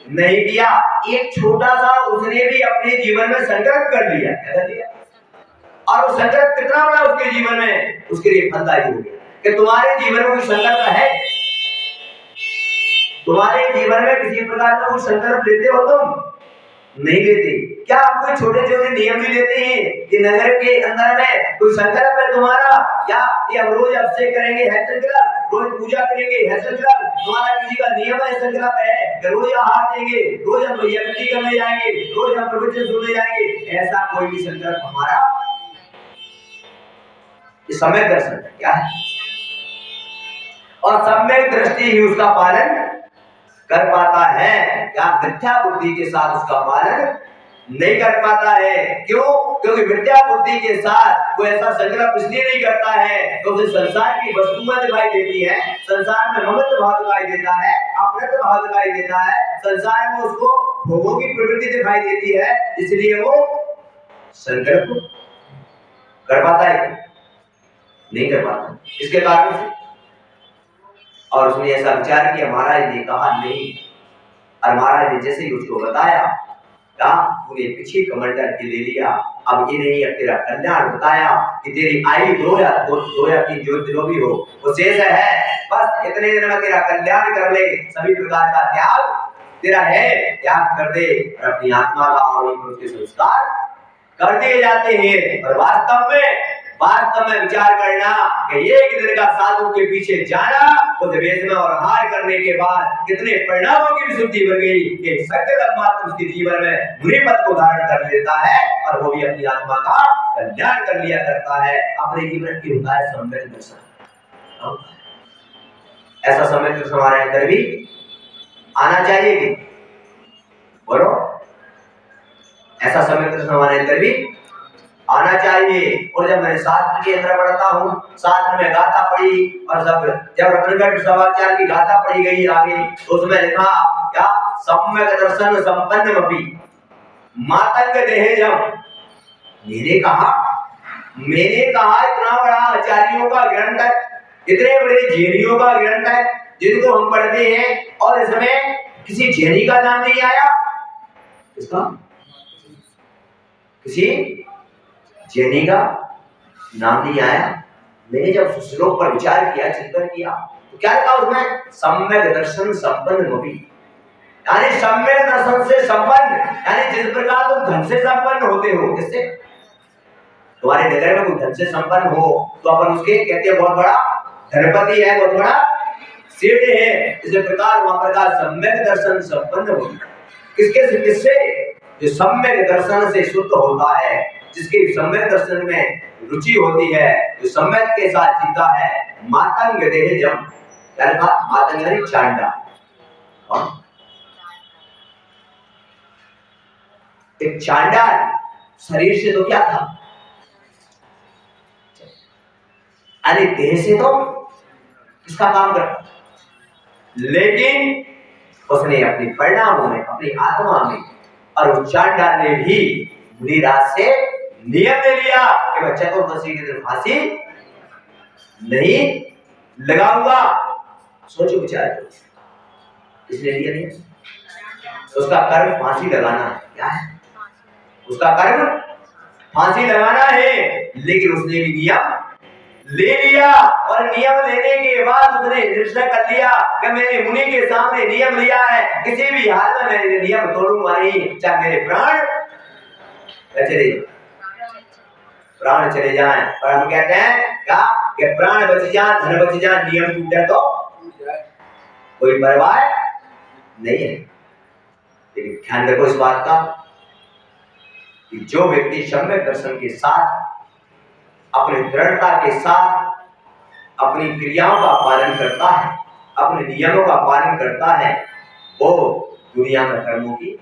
Speaker 1: नहीं किया। एक छोटा सा उसने भी अपने जीवन में संकल्प कर लिया, क्या कर लिया, और वो संकल्प कितना बड़ा उसके जीवन में, उसके लिए फलदायी हो गया। कि तुम्हारे जीवन में कोई संकल्प है, तुम्हारे जीवन में किसी प्रकार का कोई संकल्प लेते हो तुम, नहीं लेते क्या। आप कोई छोटे छोटे नियम भी लेते हैं कि नगर के अंदर में कोई संकल्प है तुम्हारा, क्या ये हम रोज अभिषेक करेंगे, है संकल्प, रोज पूजा करेंगे, है संकल्प, तुम्हारा किसी का नियम है, संकल्प है कि रोज आहार देंगे, रोज हम यज्ञ करने जाएंगे, रोज हम प्रवचन सुनने जाएंगे, ऐसा कोई भी संकल्प हमारा, ये सम्यक दर्शन क्या है, और सम्यक दृष्टि ही उसका पालन कर पाता है, क्या मिथ्या बुद्धि के साथ उसका पालन नहीं कर पाता है। क्यों? क्योंकि विद्या बुद्धि के साथ वो ऐसा संकल्प इसलिए नहीं करता है तो उसे संसार की वस्तुएं दिखाई देती है, संसार में ममत्व भाव दिखाई देता है, अपनत्व भाव दिखाई देता है, संसार में उसको भोगों की प्रवृत्ति दिखाई देती है, इसलिए वो संकल्प कर पाता है नहीं कर पाता इसके कारण से। और उसने ऐसा विचार किया, महाराज ने कहा नहीं, और महाराज ने जैसे ही उसको बताया उन्हें पीछे कमंडल के ले लिया। अब ये नहीं, अब तेरा कल्याण बताया कि तेरी आयु दो या तीन जो भी हो वो शेष है, बस इतने दिन में तेरा कल्याण कर ले, सभी प्रकार का त्याग तेरा है, त्याग कर दे और अपनी आत्मा का और उसके संस्कार कर दिए जाते हैं। और वास्तव में विचार करना कि एक दिन का साधु के पीछे जाना, उस वेश में और हार करने के बाद कितने परिणामों की विशुद्धि बढ़ गई कि सकल मात्र उसके जीवन में बुरी पद को धारण कर लेता है और वो भी अपनी आत्मा का कल्याण कर लिया करता है। अपने जीवन की होता है सम्यक दर्शन। ऐसा सम्यक दर्शन हमारे अंदर भी आना चाहिए कि बोलो, ऐसा सम्यक दर्शन हमारे अंदर भी आना चाहिए। और जब मैंने शास्त्र के अंदर पढ़ता हूँ, शास्त्र में गाथा पढ़ी और जब रत्नगढ़ समाचार की गाथा पढ़ी गई आगे तो उसमें लिखा क्या, सम्यक दर्शन संपन्नमपि मातंग देहजम। मैंने कहा इतना बड़ा आचार्यों का ग्रंथ है, इतने बड़े जैनियों का ग्रंथ है जिनको हम पढ़ते हैं, और इसमें किसी जैनी का नाम नहीं आया। इसका किसी जैनी का नाम नहीं आया। मैंने जब श्लोक पर विचार किया, चिंतन किया तो क्या लिखा उसमें, सम्यक दर्शन संपन्नमपि, यानी सम्यक दर्शन से संपन्न, यानी जिस प्रकार तुम धन से संपन्न होते हो, किससे, तुम्हारे नगर में कोई धन से संपन्न हो तो अपन उसके कहते हैं बहुत बड़ा धनपति है, बहुत बड़ा सेठ है। इसी प्रकार वहां पर सम्यक दर्शन संपन्न हो, किससे, जो सम्यक दर्शन से शुद्ध होता है, जिसके सम्यक दर्शन में रुचि होती है, जो सम्यक के साथ जीता है। मातंग देहजम, मातंग यानी चांडा। एक चांडाल शरीर से तो क्या था, अरे देह से तो इसका काम करता, लेकिन उसने अपने परिणामों में, अपनी आत्मा में, और उस चांडाल ने भी बुरी रात से नियम ले लिया कि मैं चतुर्दशी के दिन फांसी नहीं लगाऊंगा। सोचो विचार करो, इसने लिया नहीं, उसका कर्म फांसी लगाना है। क्या है उसका कर्म? फांसी लगाना है, लेकिन उसने भी नियम ले लिया, और नियम लेने के बाद उसने निश्चय कर लिया कि मैंने मुनि के सामने नियम लिया है, किसी भी हाल में मैं नियम तोड़ूंगा नहीं, चाहे मेरे प्राण चले जाएं। पर हम कहते हैं क्या कि प्राण बच जाए, धन बच जाए, नियम टूटे तो कोई परवाह नहीं है। लेकिन ध्यान रखो इस बात का कि जो व्यक्ति सम्यक दर्शन के साथ, अपनी दृढ़ता के साथ अपनी क्रियाओं का पालन करता है, अपने नियमों का पालन करता है, वो दुनिया में कर्मों की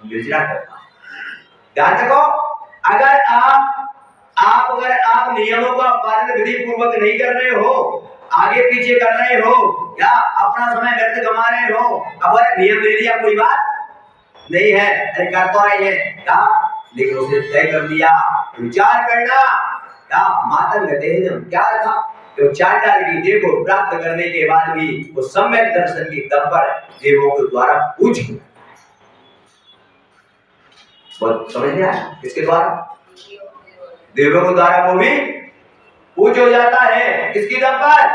Speaker 1: योजना करता है। ध्यान रखो, अगर आप नियमों का पालन विधि पूर्वक नहीं कर रहे हो, आगे पीछे कर रहे हो, या अपना समय व्यर्थ गंवा रहे हो, अब नियम ले लिया कोई बात नहीं है, अरे कर तो रहे हैं क्या, लेकिन उसे तय कर लिया। विचार करना क्या, मातंग देहजम क्या था, जो चांडाल की देह को प्राप्त करने के बाद भी वो सम्यक दर्शन की दम पर देवों के द्वारा पूज, समझ में आया, किसके द्वारा, देवों के द्वारा वो भी पूज हो जाता है, किसकी दम पर।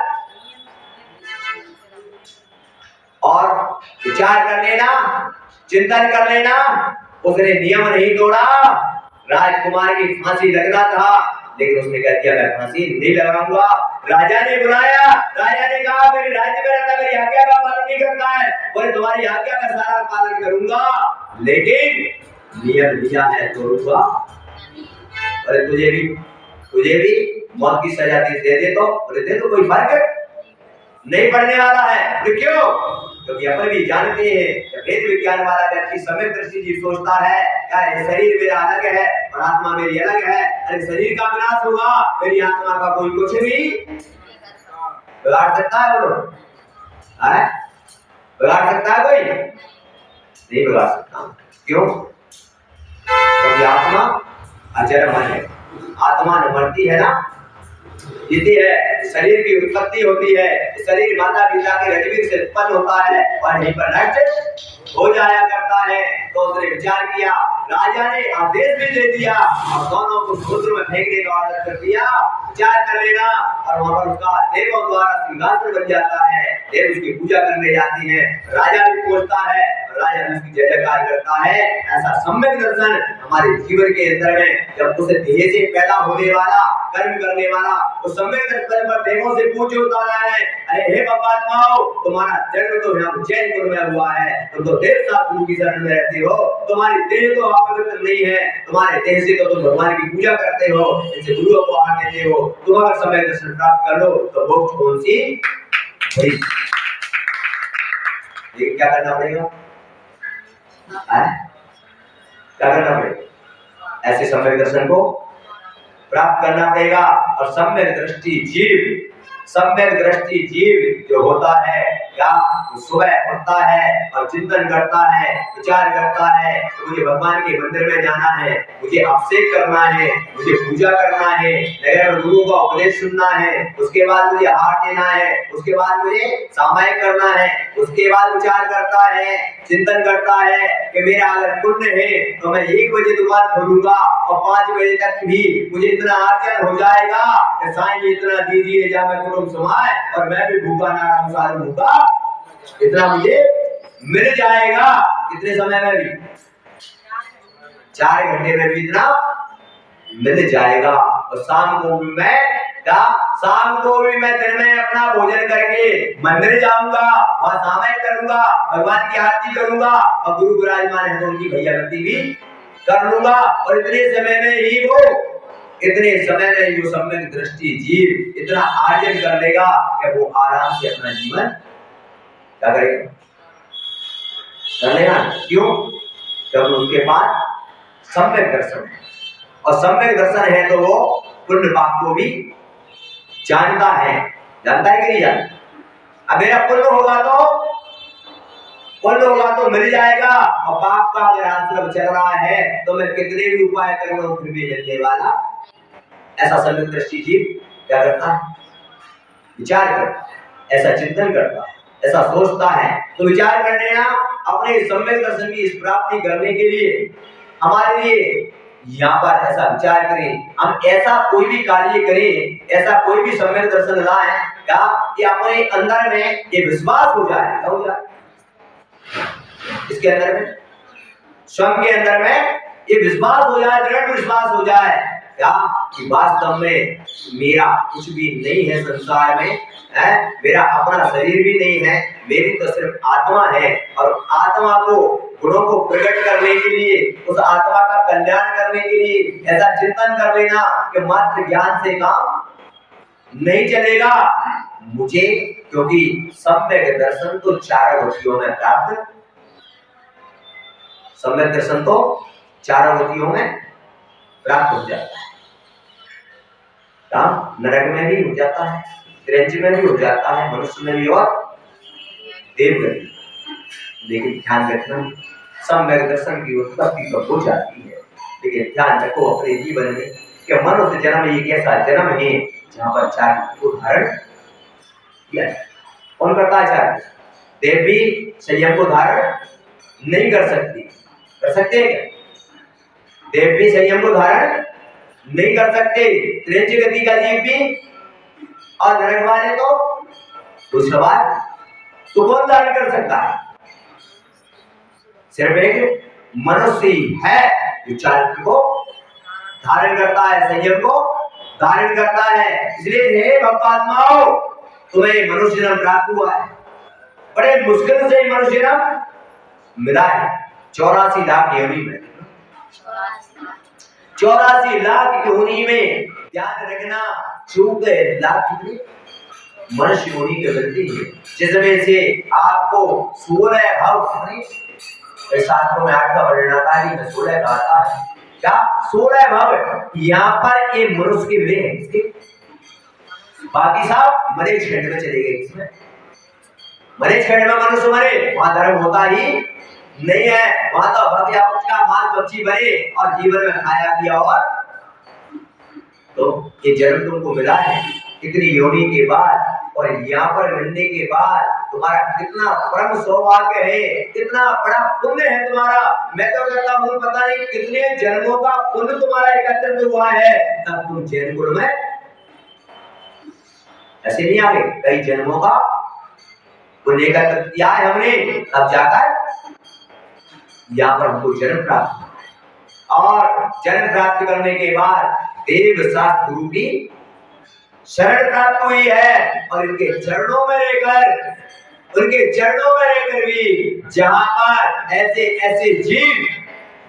Speaker 1: और विचार कर लेना, चिंतन कर लेना, उसने नियम नहीं तोड़ा। राजकुमार की फांसी लगना था, लेकिन उसने कह दिया मैं फांसी नहीं लगाऊंगा। राजा ने बुलाया, राजा ने कहा मेरे राज्य में रहता, मेरी आज्ञा का पालन नहीं करता है, बोले तुम्हारी आज्ञा का सारा पालन करूंगा, लेकिन नियम लिया है तोड़ूंगा। अरे तुझे भी मौत की सजा दे दे तो, बोले दे तो कोई फर्क नहीं पड़ने वाला है। क्यों? क्योंकि अपन भी जानते हैं कि वेद विज्ञान वाला व्यक्ति सम्यक दृष्टि जी सोचता है क्या ये शरीर मेरा अलग है और आत्मा मेरी अलग है। अरे शरीर का विनाश होगा, मेरी आत्मा का कोई कुछ भी बिगाड़ सकता है? वो बिगाड़ सकता है? कोई नहीं बिगाड़ सकता। क्यों? क्योंकि आत्मा अजर है, आत्मा न मरती है ना जीती है। शरीर की उत्पत्ति होती है, शरीर माता पिता के रजबीर से उत्पन्न होता है और यहीं पर नष्ट हो जाया करता है। तो उसने विचार किया, राजा ने आदेश भी दे दिया और दोनों को समुद्र में फेंकने का ऑर्डर कर दिया। विचार कर लेना, और वहां पर उसका देवों द्वारा सिंहासन बन जाता है, देव उसकी पूजा करने जाती है, राजा भी पहुंचता है, राजा भी उसकी जय जयकार करता है। ऐसा सम्यक दर्शन हमारे जीवन के अंदर में जब उसे देह से पैदा होने वाला कर्म करने वाला उस सम्यक दर्शन पर देवों से पूछ उतारा है, अरे हे पापात्माओ, तुम्हारा जन्म तो यहाँ जैनपुर में हुआ है, तुम तो देव साथ गुरु की शरण में रहते हो, तुम्हारी देह तो अपवित्र नहीं है, तुम्हारे देह से तो तुम भगवान की पूजा करते हो, इनसे गुरुओं को आहार देते हो, तुम अगर सम्यक दर्शन प्राप्त कर लो तो मोक्ष कौन सी बड़ी। ये क्या करना पड़ेगा? क्या करना पड़ेगा? ऐसे सम्यक दर्शन को प्राप्त करना पड़ेगा। और सम्यक दृष्टि जीव, सम्यक दृष्टि जीव जो होता है क्या, सुबह उठता है और चिंतन करता है, विचार करता है तो मुझे भगवान के मंदिर में जाना है, मुझे अभिषेक करना है, मुझे पूजा करना है, नगर में गुरु का उपदेश सुनना है, उसके बाद मुझे हार देना है, उसके बाद मुझे सामायिक करना है, उसके बाद विचार करता है, चिंतन करता है कि मेरा अगर पुण्य है तो मैं 1 बजे दुकान खोलूंगा और 5 बजे तक भी मुझे इतना अर्जन हो जाएगा कि साईं जी इतना दीजिए जा मैं कुटुंब समाए और मैं भी भूखा ना रहूंगा, इतना मुझे मिल जाएगा। कितने समय में भी? 4 घंटे में भी इतना मिल जाएगा। और शाम को भी मैं दिन में अपना भोजन करके मंदिर जाऊंगा, वहां सामायिक करूंगा, भगवान की आरती करूंगा और गुरु विराजमान है तो उनकी भैया भक्ति भी कर लूंगा। और इतने समय में ही वो सम्यक दृष्टि जीव इतना आर्जन कर लेगा कि वो आराम से अपना जीवन क्या करेगा? कर लेगा। क्यों? क्योंकि उसके पास सम्यक दर्शन है, और सम्यक दर्शन है तो वो पुण्य पाप को भी जानता है कि नहीं जानता? अब मेरा पुण्य होगा तो मिल जाएगा, और पाप का अगर आश्रम चल रहा है तो मैं कितने भी उपाय कर लूं फिर भी मिलने वाला। ऐसा सम्यक दृष्टि जीव क्या करता है? विचार करता है, ऐसा चिंतन करता है, ऐसा सोचता है। तो विचार कर लेना, अपने सम्यक दर्शन की इस प्राप्ति करने के लिए हमारे लिए यहाँ पर ऐसा विचार करें, हम ऐसा कोई भी कार्य करें, ऐसा कोई भी सम्यक दर्शन लाएं क्या कि अपने अंदर में ये विश्वास हो जाए, इसके अंदर में स्वयं के अंदर में ये विश्वास हो जाए, दृढ़ विश्वास हो जाए क्या कि वास्तव में मेरा कुछ भी नहीं है संसार में, मेरा अपना शरीर भी नहीं है, मेरी तो सिर्फ आत्मा है। और आत्मा को गुणों को प्रकट करने के लिए, उस आत्मा का कल्याण करने के लिए ऐसा चिंतन कर लेना कि मात्र ज्ञान से काम नहीं चलेगा मुझे, क्योंकि सम्यक दर्शन तो 4 गतियों में प्राप्त, सम्यक दर्शन तो 4 गतियों में प्राप्त हो जाता है। नरक में भी हो जाता है, त्रिंज में भी हो जाता है, मनुष्य में भी और देवगति। लेकिन ध्यान रखना, सम्यक दर्शन की उत्पत्ति तो हो जाती है, लेकिन ध्यान रखो अपने जीवन में कि मनुष्य जन्म एक ऐसा जन्म है जहां पर 4 को धारण किया जाए। कौन करता है? देव भी संयम को धारण नहीं कर सकती, कर सकते हैं क्या? देव भी संयम को धारण नहीं कर सकते, त्रिंज गति का जीव भी, और नरक वाले तो सवाल तो कौन धारण कर सकता है? सिर्फ एक मनुष्य ही है जो चारित्र को धारण करता है, संयम को धारण करता है। इसलिए हे भक्तात्माओ, तुम्हें मनुष्य जन्म प्राप्त हुआ है, बड़े मुश्किल से मनुष्य जन्म मिला है। 84 लाख योनि में, 84 लाख योनि में ध्यान रखना, चूक लाख कितनी मनुष्य योनि के मिलती है, जिसमें से आपको 16 भाव शास्त्रों में 8 का वर्णन आता है, कि 16 का आता है। क्या 16 भाव यहाँ पर ये मनुष्य के मिले हैं, बाकी सब मरे खंड में चले गए। इसमें मरे खंड में मनुष्य मरे, वहां धर्म होता ही नहीं है, वहां तो भक्तिया का मांस बच्ची बने और जीवन में खाया पिया। और तो ये जन्म तुमको मिला है इतनी योनि के बाद, और यहाँ पर मिलने के बाद तुम्हारा कितना परम सौभाग्य है, कितना बड़ा पुण्य है तुम्हारा। मैं तो कहता हूँ पता नहीं कितने जन्मों का पुण्य तुम्हारा एकत्रित हुआ है, तब तुम जैन कुल में ऐसे नहीं आ गए। कई जन्मों का पुण्य एकत्रित किया है हमने, अब जाकर यहाँ पर हमको जन्म प्राप्त, और जन्म प्राप्त करने के बाद देव शास्त्र गुरु की शरण प्राप्त हुई है, और इनके चरणों में रहकर, उनके चरणों में रहकर भी जहां पर ऐसे ऐसे जीव,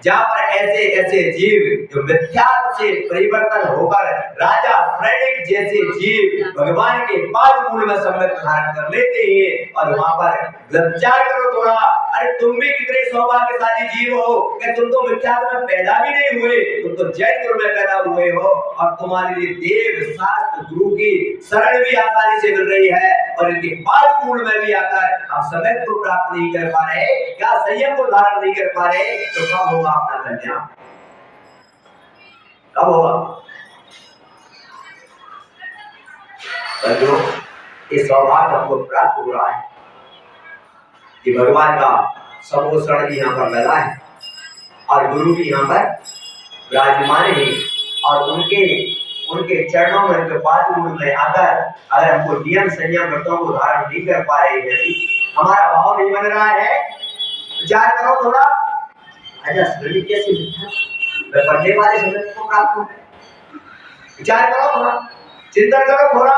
Speaker 1: जहां पर ऐसे ऐसे जीव जो मिथ्या से परिवर्तन होकर राजा फ्रेडिक जैसे जीव भगवान के पाद मूल में सम्यक धारण कर लेते हैं, और वहां पर विचार करो थोड़ा, अरे तुम भी कितने सौभाग्यशाली जीव हो कि तुम तो मिथ्या में पैदा भी नहीं हुए, तुम तो जैन कुल में पैदा हुए हो, और तुम्हारे लिए देव शास्त्र गुरु की शरण भी आसानी से मिल रही है, और इनके पाद मूल में भी आकर हम सम्यक को प्राप्त नहीं कर पा रहे, क्या संयम को धारण नहीं कर पा रहे, तो कब होगा अपना कल्याण, कब होगा? ये सौभाग्य हमको प्राप्त हो रहा है कि भगवान का समोषण भी यहाँ पर लगा है, और गुरु भी यहाँ पर विराजमान है, और उनके चरणों में, उनके पाद मूल में आकर अगर हमको नियम संयम व्रतों को धारण नहीं कर पा रहे हैं, हमारा भाव नहीं बन रहा है, विचार करो थोड़ा। अच्छा स्मृति कैसे मैं पढ़ने वाले समय को प्राप्त हो, विचार करो थोड़ा, चिंतन करो थोड़ा।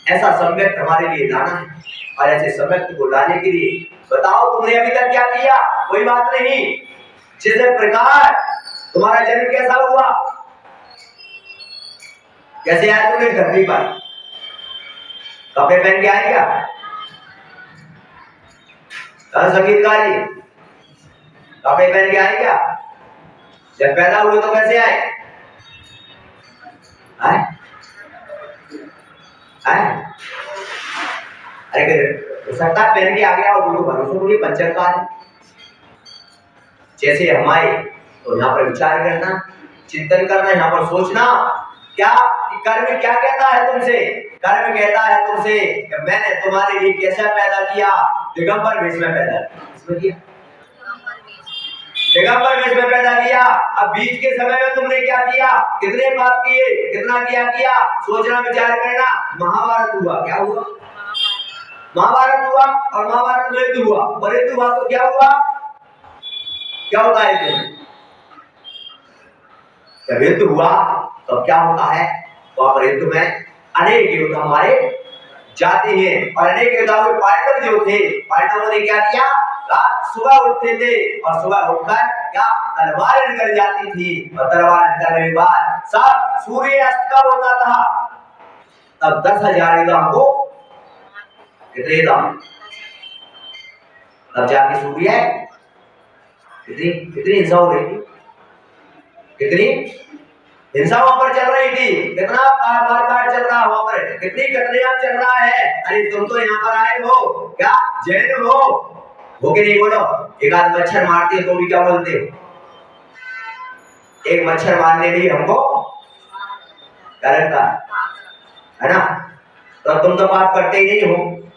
Speaker 1: ऐसा सम्यक हमारे लिए लाना है, और ऐसे सम्यक को लाने के लिए बताओ तुमने अभी तक क्या किया? कोई बात नहीं। जिस प्रकार तुम्हारा जन्म कैसा हुआ, कैसे आया तुमने धरती पर? कपड़े पहन के आए क्या? संगीतकारी कपड़े पहन के आए क्या? जब पैदा हुए तो कैसे आए? आए? आए? अरे सत्ता पहन के आ गया और गुरु भरोसे को पंचकार जैसे हमारे, तो यहाँ पर विचार करना, चिंतन करना, यहाँ पर सोचना क्या कि कर्म क्या कहता है तुमसे? कर्म कहता है तुमसे कि मैंने तुम्हारे लिए कैसा पैदा किया, दिगंबर वेश में पैदा किया, दिगंबर वेश में पैदा किया। अब बीच के समय में तुमने क्या किया, कितने पाप किए, कितना किया, सोचना, विचार करना। महाभारत हुआ, क्या हुआ? महाभारत हुआ, और महाभारत में युद्ध हुआ, और युद्ध हुआ तो क्या हुआ? क्या होता है तुम्हें? जब युद्ध हुआ तो क्या होता है? वहां पर युद्ध में अनेक योद्धा हमारे जाते हैं, और अनेक योद्धाओं के पांडव जो थे, पांडवों ने क्या किया? रात सुबह उठते थे, और सुबह उठकर क्या तलवार निकल जाती थी, और तलवार निकलने के बाद सब सूर्य अस्त कब होता था, तब 10,000 योद्धाओं को कितने दाम, तब जाके सूर्य कितनी हिंसा हो रही थी, कितनी हिंसा वहां पर चल रही थी, कितना मारकाट चल रहा वहां पर, कितनी कतलेआम चल रहा है। अरे तुम तो यहाँ पर आए हो, क्या जैन हो के नहीं बोलो? एक आध मच्छर मारते तो भी क्या बोलते हो? एक मच्छर मारने भी हमको करता है ना, तो तुम तो पाप करते ही नहीं हो,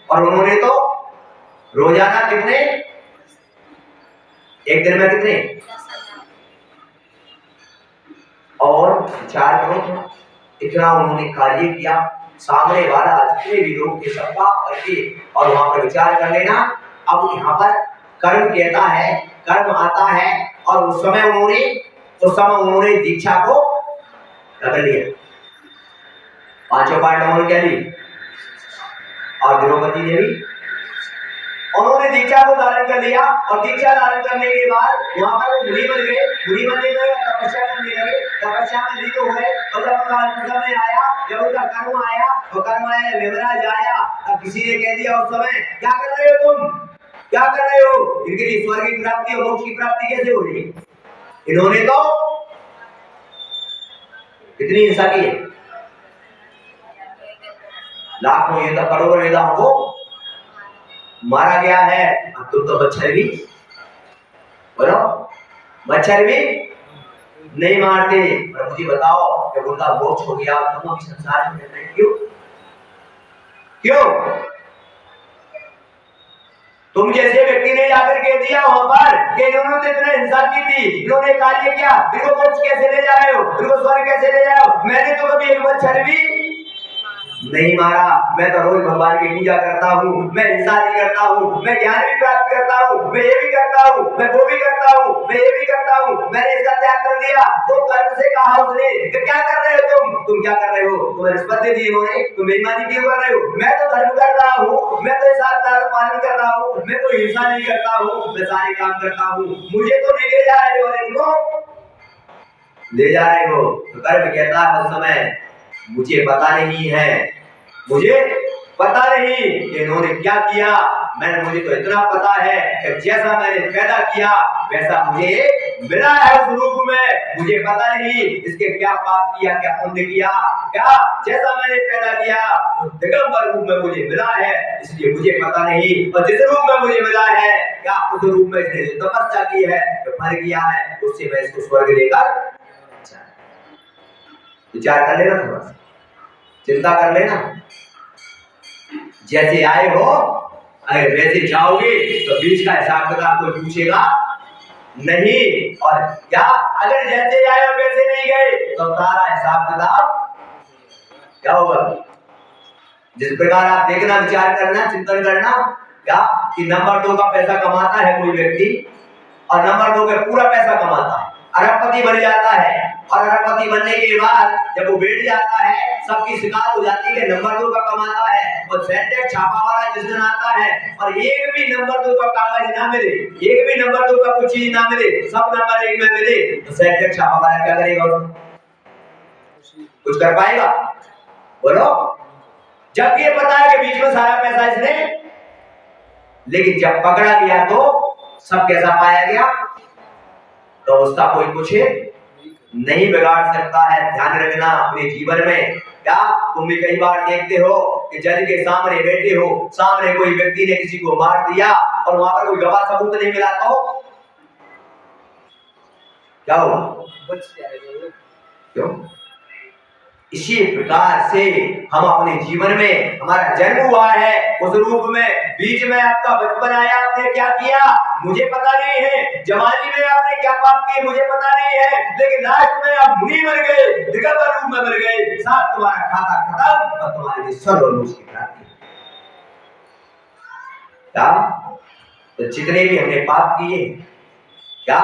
Speaker 1: और उन्होंने तो रोजाना कितने, एक दिन में कितने, और 4 करोड़ इतना उन्होंने कार्य किया। सामने वाला जितने भी लोग के सब पाप करके, और वहां पर विचार कर लेना। अब यहाँ पर कर्म कहता है, कर्म आता है, और उस समय उन्होंने दीक्षा को रख लिया। 5 पांडवों ने क्या ली, और द्रौपदी ने भी उन्होंने दीक्षा को धारण कर लिया और दीक्षा धारण करने के बाद वहां पर वो मुनि बन गए। मुनि बनने के बाद तपस्या करने लगे, तपस्या में लीन हो गए और जब उनका समय आया, जब उनका कर्म आया, वो कर्म आया, यमराज आया, तब किसी ने कह दिया उस समय, क्या कर रहे हो तुम, क्या कर रहे हो, इनके लिए स्वर्ग की प्राप्ति और मोक्ष की प्राप्ति कैसे हो रही है? इन्होंने तो कितनी हिंसा की है, लाखों ये करोड़ों नेताओं को मारा गया है। अब तुम तो मच्छर भी बोलो, मच्छर भी नहीं मारते। और मुझे बताओ जब उनका मोक्ष हो गया तुम अभी संसार में रह, क्यों क्यों? तुम जैसे व्यक्ति ने जाकर कह दिया वहां पर कि इन्होंने तो इतना हिंसा की थी, इन्होंने कार्य किया, इनको मोक्ष कैसे ले जा रहे हो, इनको स्वर्ग कैसे ले जाओ? मैंने तो कभी एक मच्छर भी नहीं मारा, मैं तो रोज भगवान की पूजा करता हूँ, मैं हिंसा नहीं करता हूँ, मैं ज्ञान भी प्राप्त करता हूँ, मैं ये भी करता हूँ, मैं वो भी करता हूँ, मैं ये भी करता हूँ, मैंने इसका त्याग कर दिया। तो कर्म से कहा उसने कि क्या कर रहे हो तुम क्या कर रहे हो, तुम्हें रिश्वत दे दी इन्होंने, तुम बेईमानी क्यों कर रहे हो? मैं तो धर्म कर रहा हूँ, मैं तो साथ पालन कर रहा हूँ, मैं तो हिंसा नहीं करता हूँ, मैं सारे काम करता हूँ, मुझे तो नहीं ले जा रहे हो और इनको ले जा रहे हो। तो कर्म कहता है उस समय मुझे पता नहीं है, मुझे पता नहीं कि इन्होंने क्या किया, मुझे तो इतना पता है कि जैसा मैंने पैदा किया वैसा मुझे मिला है उस रूप में। मुझे पता नहीं इसके क्या पाप किया, क्या पुण्य किया, क्या जैसा मैंने पैदा किया उस दिगंबर रूप में मुझे मिला है, इसलिए मुझे पता नहीं। और जिस रूप में मुझे मिला है, क्या उस रूप में इसने जो तपस्या की है, जो फल किया है, उससे मैं इसको स्वर्ग लेकर विचार कर लेना, थोड़ा सा चिंता कर लेना। जैसे आए हो अगर वैसे जाओगे तो बीच का हिसाब किताब कोई पूछेगा नहीं। और क्या अगर जैसे आए और वैसे नहीं गए तो सारा हिसाब किताब क्या होगा? जिस प्रकार आप देखना, विचार करना, चिंतन करना क्या कि नंबर 2 का पैसा कमाता है कोई व्यक्ति और नंबर 2 का पूरा पैसा कमाता है, अरबपति बन जाता है, और अरबपति बनने के बाद जब वो बैठ जाता है सबकी शिकायत हो जाती है कि नंबर 2 का कमाता है, और सेंटेक्स छापा वाला जिस दिन आता है और एक भी नंबर 2 का कागज ना मिले, एक भी नंबर 2 का कोई चीज ना मिले, सब नंबर 1 में मिले, तो सेंटेक्स छापा वाला क्या करेगा? कुछ कर पाएगा? बोलो। जब ये पता है कि बीच में सारा पैसा इसने, लेकिन जब पकड़ा गया तो सब कैसा पाया गया, तो उसका कोई कुछ नहीं बिगाड़ सकता है। ध्यान रखना अपने जीवन में। क्या तुम भी कई बार देखते हो कि जज के सामने बैठे हो, सामने कोई व्यक्ति ने किसी को मार दिया और वहां पर कोई गवाह सबूत नहीं मिला तो क्या होगा? बच जाएगा। क्यों? इसी प्रकार से हम अपने जीवन में, हमारा जन्म हुआ है उस रूप में, बीच में आपका बचपन आया, आपने क्या किया मुझे पता नहीं है, जवानी में आपने क्या पाप किए मुझे पता नहीं है, लेकिन लास्ट में आप मुनि बन गए, दिगंबर रूप में बन गए, साथ तुम्हारा खाता खत्म और तुम्हारे लिए स्वर्ग की प्राप्ति। क्या तो जितने भी हमने पाप किए क्या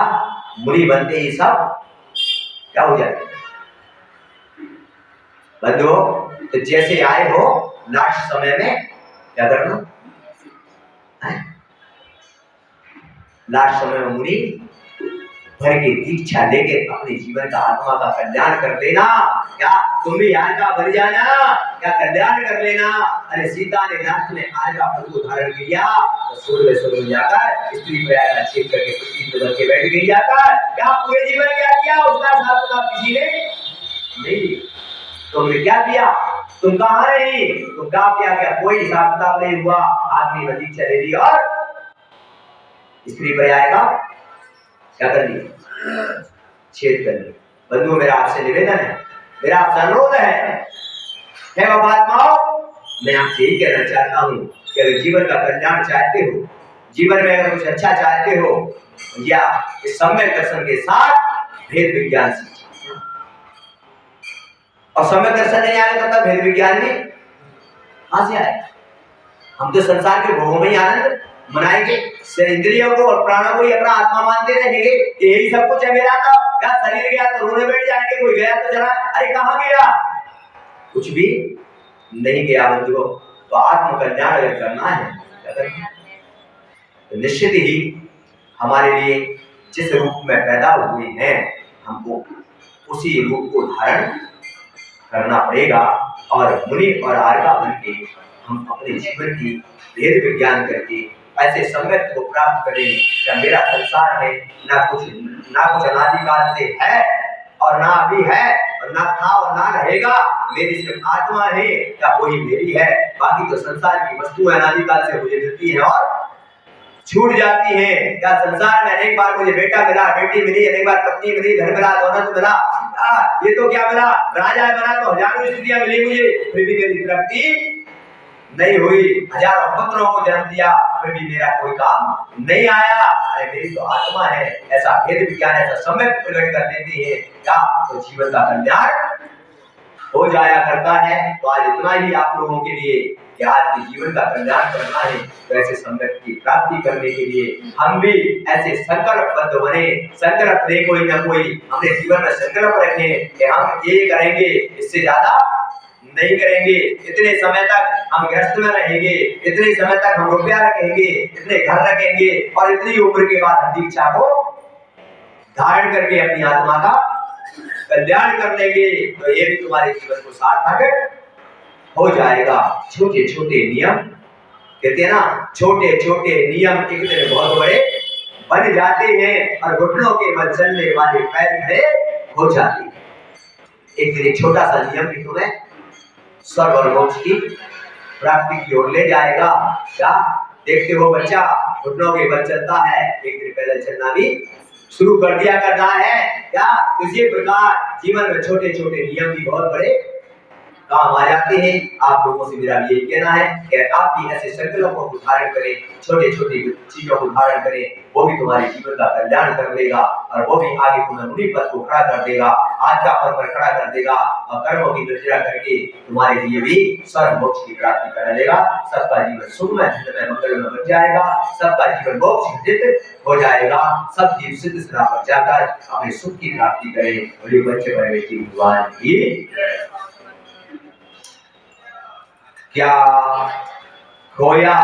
Speaker 1: मुनि बनते ही सब क्या हो जाए? बंधु, तो जैसे आए हो लास्ट समय में क्या करना है? लास्ट समय में मुनि भर के दीक्षा लेके अपने जीवन का, आत्मा का कल्याण कर देना। क्या तुम भी आज का भर जाना, क्या कल्याण कर लेना। अरे सीता ने लास्ट में आज का फल को धारण किया तो स्वर्ग में जाकर स्त्री प्रयाग छेद करके पृथ्वी पर के बैठ गई जाकर। क्या पूरे जीवन क्या किया उसका हिसाब किताब किसी ने नहीं। तुमने क्या किया, तुम कहाँ रही, तुम क्या क्या कोई हिसाब किताब नहीं हुआ। आदमी में दीक्षा ले ली और स्त्री पर्याय का क्या कर लिया, छेद कर लिया। बंधुओं मेरा आपसे निवेदन है, मेरा आपसे अनुरोध है बाबात्माओ, मैं आपसे यही कहना चाहता हूँ कि अगर जीवन का कल्याण चाहते हो, जीवन में अगर कुछ अच्छा चाहते हो, या इस सम्यक दर्शन के साथ भेद विज्ञान सीखिए। और सम्यक दर्शन नहीं आएगा तब भेद विज्ञान में कहां से आएगा? हम तो संसार के भोगों में ही आनंद मनाएंगे, इंद्रियों को और प्राणों को ही अपना आत्मा मानते रहेंगे, यही सब कुछ है मेरा। था क्या शरीर गया तो रोने बैठ जाएंगे, कोई गया तो चला, अरे कहाँ गया, कुछ भी नहीं गया। बंधुओं, तो आत्म कल्याण अगर करना है क्या करेंगे? तो निश्चित ही हमारे लिए जिस रूप में पैदा हुए हैं हमको उसी रूप को धारण करना पड़ेगा और मुनि और आर्गा बन के हम अपने जीवन की भेद विज्ञान करके ऐसे सम्यक को प्राप्त करें कि मेरा संसार है ना कुछ अनादिकाल से है और ना अभी है और ना था और ना रहेगा। मेरी सिर्फ आत्मा है या वही मेरी है, बाकी तो संसार की वस्तु अनादिकाल से मुझे मिलती है और छूट जाती है। क्या संसार में अनेक बार मुझे बेटा मिला, बेटी मिली, अनेक बार पत्नी मिली, धन मिला, दौलत मिला, ये तो क्या मिला, राजा बना तो हजारों स्त्रियां मिली मुझे, फिर भी मेरी तृप्ति नहीं हुई। हजारों पुत्रों को जन्म दिया फिर भी मेरा कोई काम नहीं आया। अरे मेरी तो आत्मा है, ऐसा भेद विज्ञान ऐसा सम्यक प्रकट कर देती है क्या तो जीवन का कल्याण हो जाया करता है। तो आज इतना ही आप लोगों के लिए कि आज के जीवन का कल्याण करना है तो ऐसे सम्यक की प्राप्ति करने के लिए हम भी ऐसे संकल्पबद्ध बने। संकल्प दे कोई ना कोई अपने जीवन में संकल्प रखें कि हम ये करेंगे, इससे ज्यादा नहीं करेंगे, इतने समय तक हम गृहस्थ में रहेंगे, इतने समय तक हम रुपया रखेंगे, इतने घर रखेंगे और इतनी उम्र के बाद हम दीक्षा को धारण करके अपनी आत्मा का कल्याण कर लेंगे। तो ये भी तुम्हारे जीवन को सार्थक हो जाएगा। छोटे छोटे नियम कहते हैं ना, छोटे छोटे नियम एक दिन बहुत बड़े बन जाते हैं और घुटनों के बल चलने वाले पैर खड़े हो जाते हैं। एक दिन एक छोटा सा नियम भी तुम्हें स्वर्ग और मोक्ष की प्राप्ति की ओर ले जाएगा। क्या देखते हो बच्चा, घुटनों के बल चलता है, एक दिन पैदल चलना भी शुरू कर दिया करना है क्या। इसी प्रकार जीवन में छोटे छोटे नियम भी बहुत बड़े काम आ जाते हैं। आप लोगों से मेरा यही कहना है कि आप भी ऐसे संकल्पों को धारण करें, छोटे छोटे चीजों को धारण करें, वो भी तुम्हारे जीवन का कल्याण कर देगा और वो भी आगे तुम्हें मुनि पद को खड़ा कर देगा, आज्ञा पर खड़ा कर देगा और कर्मों की निर्जरा करके तुम्हारे लिए भी स्वर्ग मोक्ष की प्राप्ति करा देगा। सबका जीवन सुखमय धन्यमय मंगलमय बन जाएगा, सबका जीवन मोक्ष हो जाएगा। सब जीव सिद्ध सदा पर जाकर अपने सुख की प्राप्ति करें। बड़े बच्चे परमेश्वर भगवान की क्या खोया